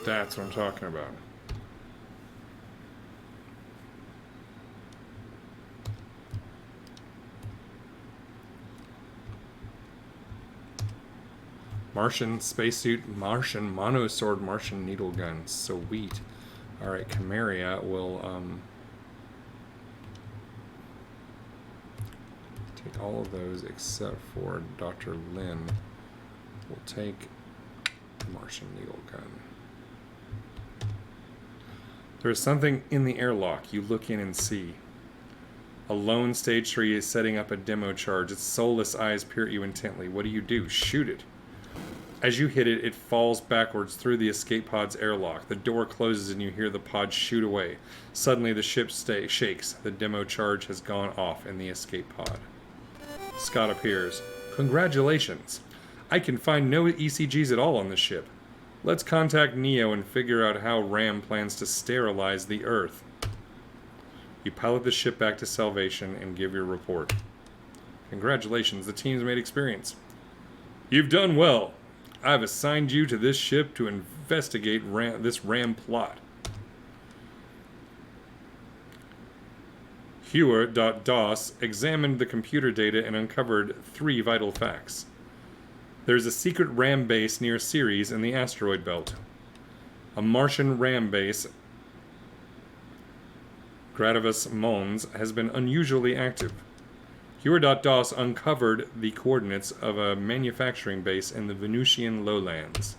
That's what I'm talking about. Martian spacesuit, Martian monosword, Martian needle gun. Sweet. Alright, Chimeria will take all of those except for Dr. Lin. We'll take the Martian needle gun. There is something in the airlock. You look in and see. A lone stage 3 is setting up a demo charge. Its soulless eyes peer at you intently. What do? Shoot it. As you hit it, it falls backwards through the escape pod's airlock. The door closes and you hear the pod shoot away. Suddenly the ship shakes. The demo charge has gone off in the escape pod. Scott appears. Congratulations. I can find no ECGs at all on the ship. Let's contact Neo and figure out how Ram plans to sterilize the Earth. You pilot the ship back to Salvation and give your report. Congratulations, the team's made experience. You've done well. I've assigned you to this ship to investigate this Ram plot. Hewer.DOS examined the computer data and uncovered 3 vital facts. There's a secret Ram base near Ceres in the asteroid belt. A Martian Ram base, Gradivus Mons, has been unusually active. Hewer.DOS uncovered the coordinates of a manufacturing base in the Venusian lowlands.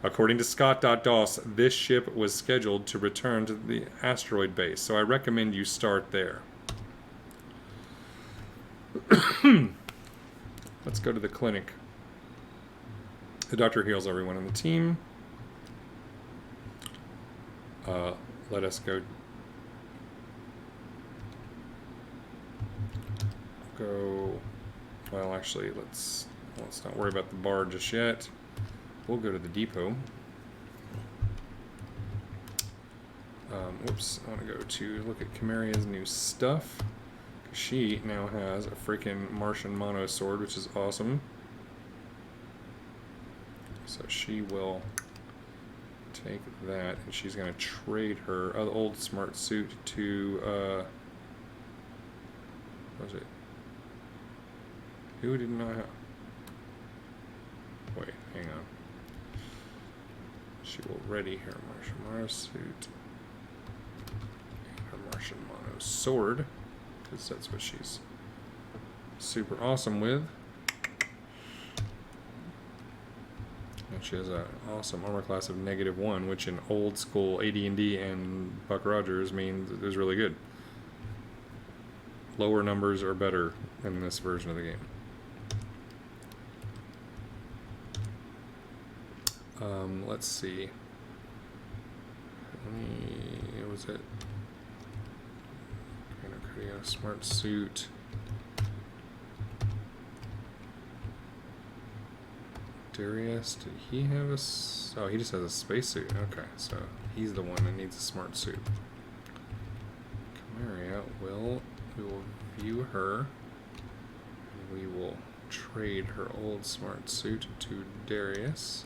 According to Scott.DOS, this ship was scheduled to return to the asteroid base, so I recommend you start there. Let's go to the clinic. The doctor heals everyone on the team. Let us go. Well, actually, let's not worry about the bar just yet. We'll go to the depot. Whoops, I want to go to look at Chimeria's new stuff. She now has a freaking Martian mono sword, which is awesome. So she will take that, and she's going to trade her old smart suit to, what was it? Who did not have... Wait, hang on. She will ready her Martian mono suit and her Martian mono sword, because that's what she's super awesome with. And she has an awesome armor class of -1, which in old school AD&D and Buck Rogers means it was really good. Lower numbers are better in this version of the game. Let's see. What was it? Create a smart suit. Darius, did he have a... Oh, he just has a spacesuit. Okay, so he's the one that needs a smart suit. Chimeria will... We will view her. And we will trade her old smart suit to Darius.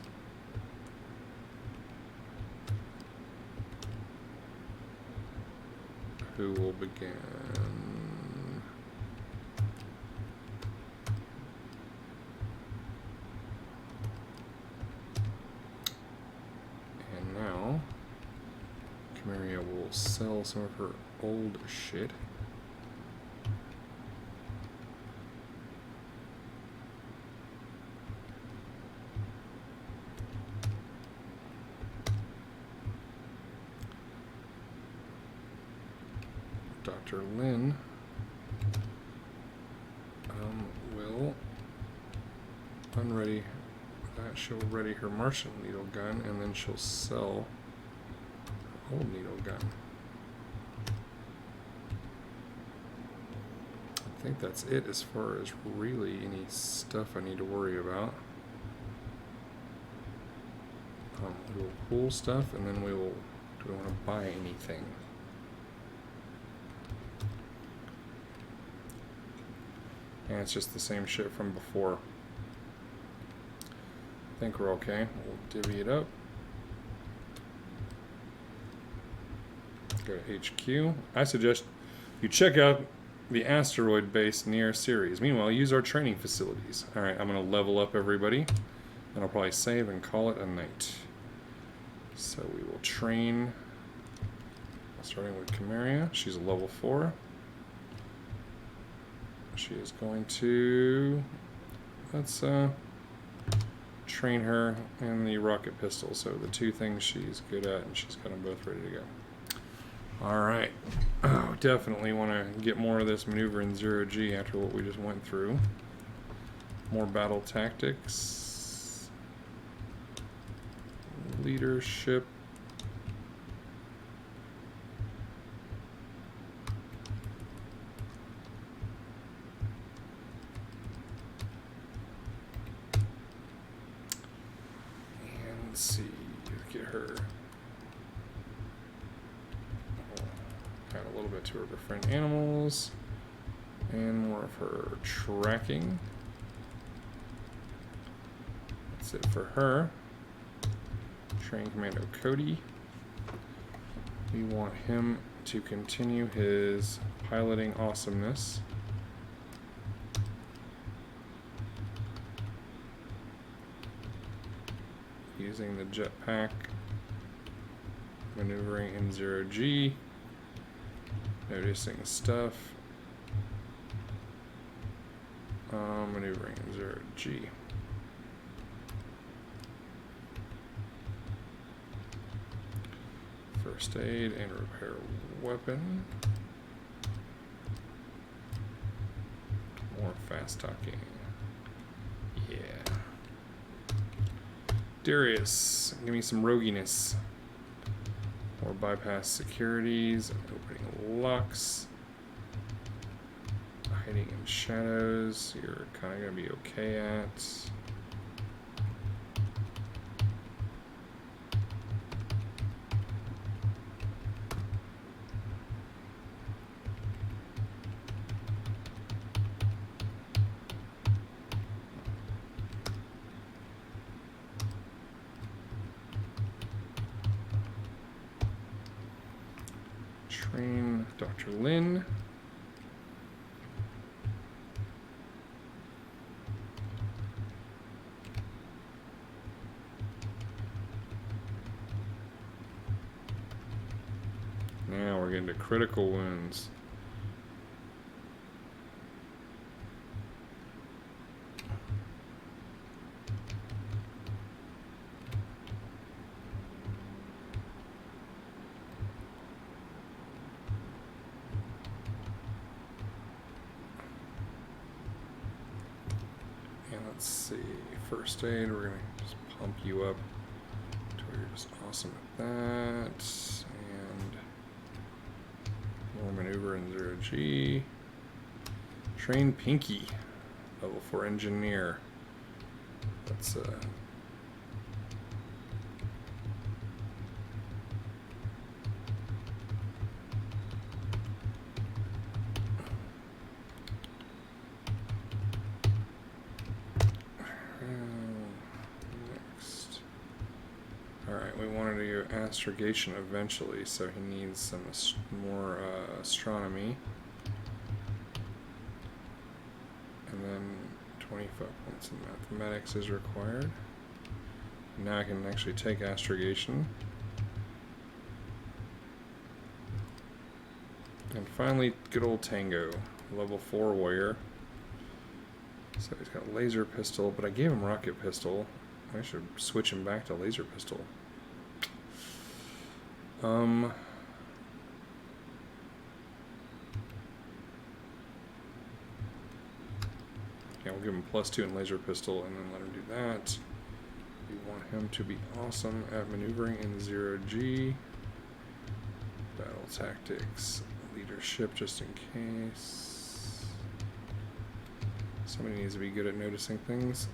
Who will begin... sell some of her old shit. Dr. Lynn will unready that. She'll ready her Martian needle gun, and then she'll sell her old needle gun. I think that's it as far as really any stuff I need to worry about. We will pull stuff, and then we will. Do we want to buy anything? And it's just the same shit from before. I think we're okay. We'll divvy it up. Go to HQ. I suggest you check out the asteroid base near Ceres. Meanwhile, use our training facilities. Alright, I'm going to level up everybody. And I'll probably save and call it a night. So we will train. Starting with Chimeria. She's a level 4. She is going to, let's train her in the rocket pistol. So the two things she's good at, and she's got them both ready to go. All right. Oh, definitely want to get more of this maneuver in 0G after what we just went through. More battle tactics. Leadership. Let's see, get her. Add a little bit to her befriend animals, and more of her tracking. That's it for her. Train Commando Cody. We want him to continue his piloting awesomeness. Using the jetpack, maneuvering in 0G, noticing stuff, maneuvering in 0G. First aid and repair weapon. More fast talking. Yeah. Darius, give me some roguiness. Or bypass securities, opening locks. Hiding in shadows, you're kind of going to be okay at. Train Dr. Lynn. Now we're getting to critical wounds. Let's see, first aid, we're gonna just pump you up to where you're just awesome at that. And more maneuver in 0G. Train Pinky, level 4 engineer. That's next. Alright, we wanted to do astrogation eventually, so he needs some more astronomy. And then 25 points in mathematics is required. Now I can actually take astrogation. And finally, good old Tango, level 4 warrior. So he's got a laser pistol, but I gave him rocket pistol. I should switch him back to laser pistol. Yeah, we'll give him +2 in laser pistol and then let him do that. We want him to be awesome at maneuvering in 0G. Battle tactics, leadership just in case. Somebody needs to be good at noticing things.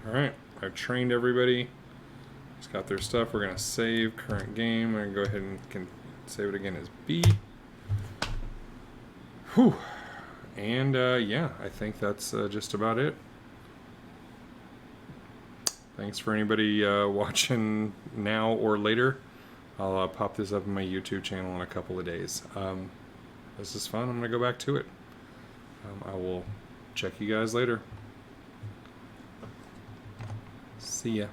Alright, I've trained everybody. Just got their stuff. We're going to save current game. I'm going to go ahead and can save it again as B. Whew. And yeah, I think that's just about it. Thanks for anybody watching now or later. I'll pop this up on my YouTube channel in a couple of days. This is fun. I'm going to go back to it. I will check you guys later. See ya.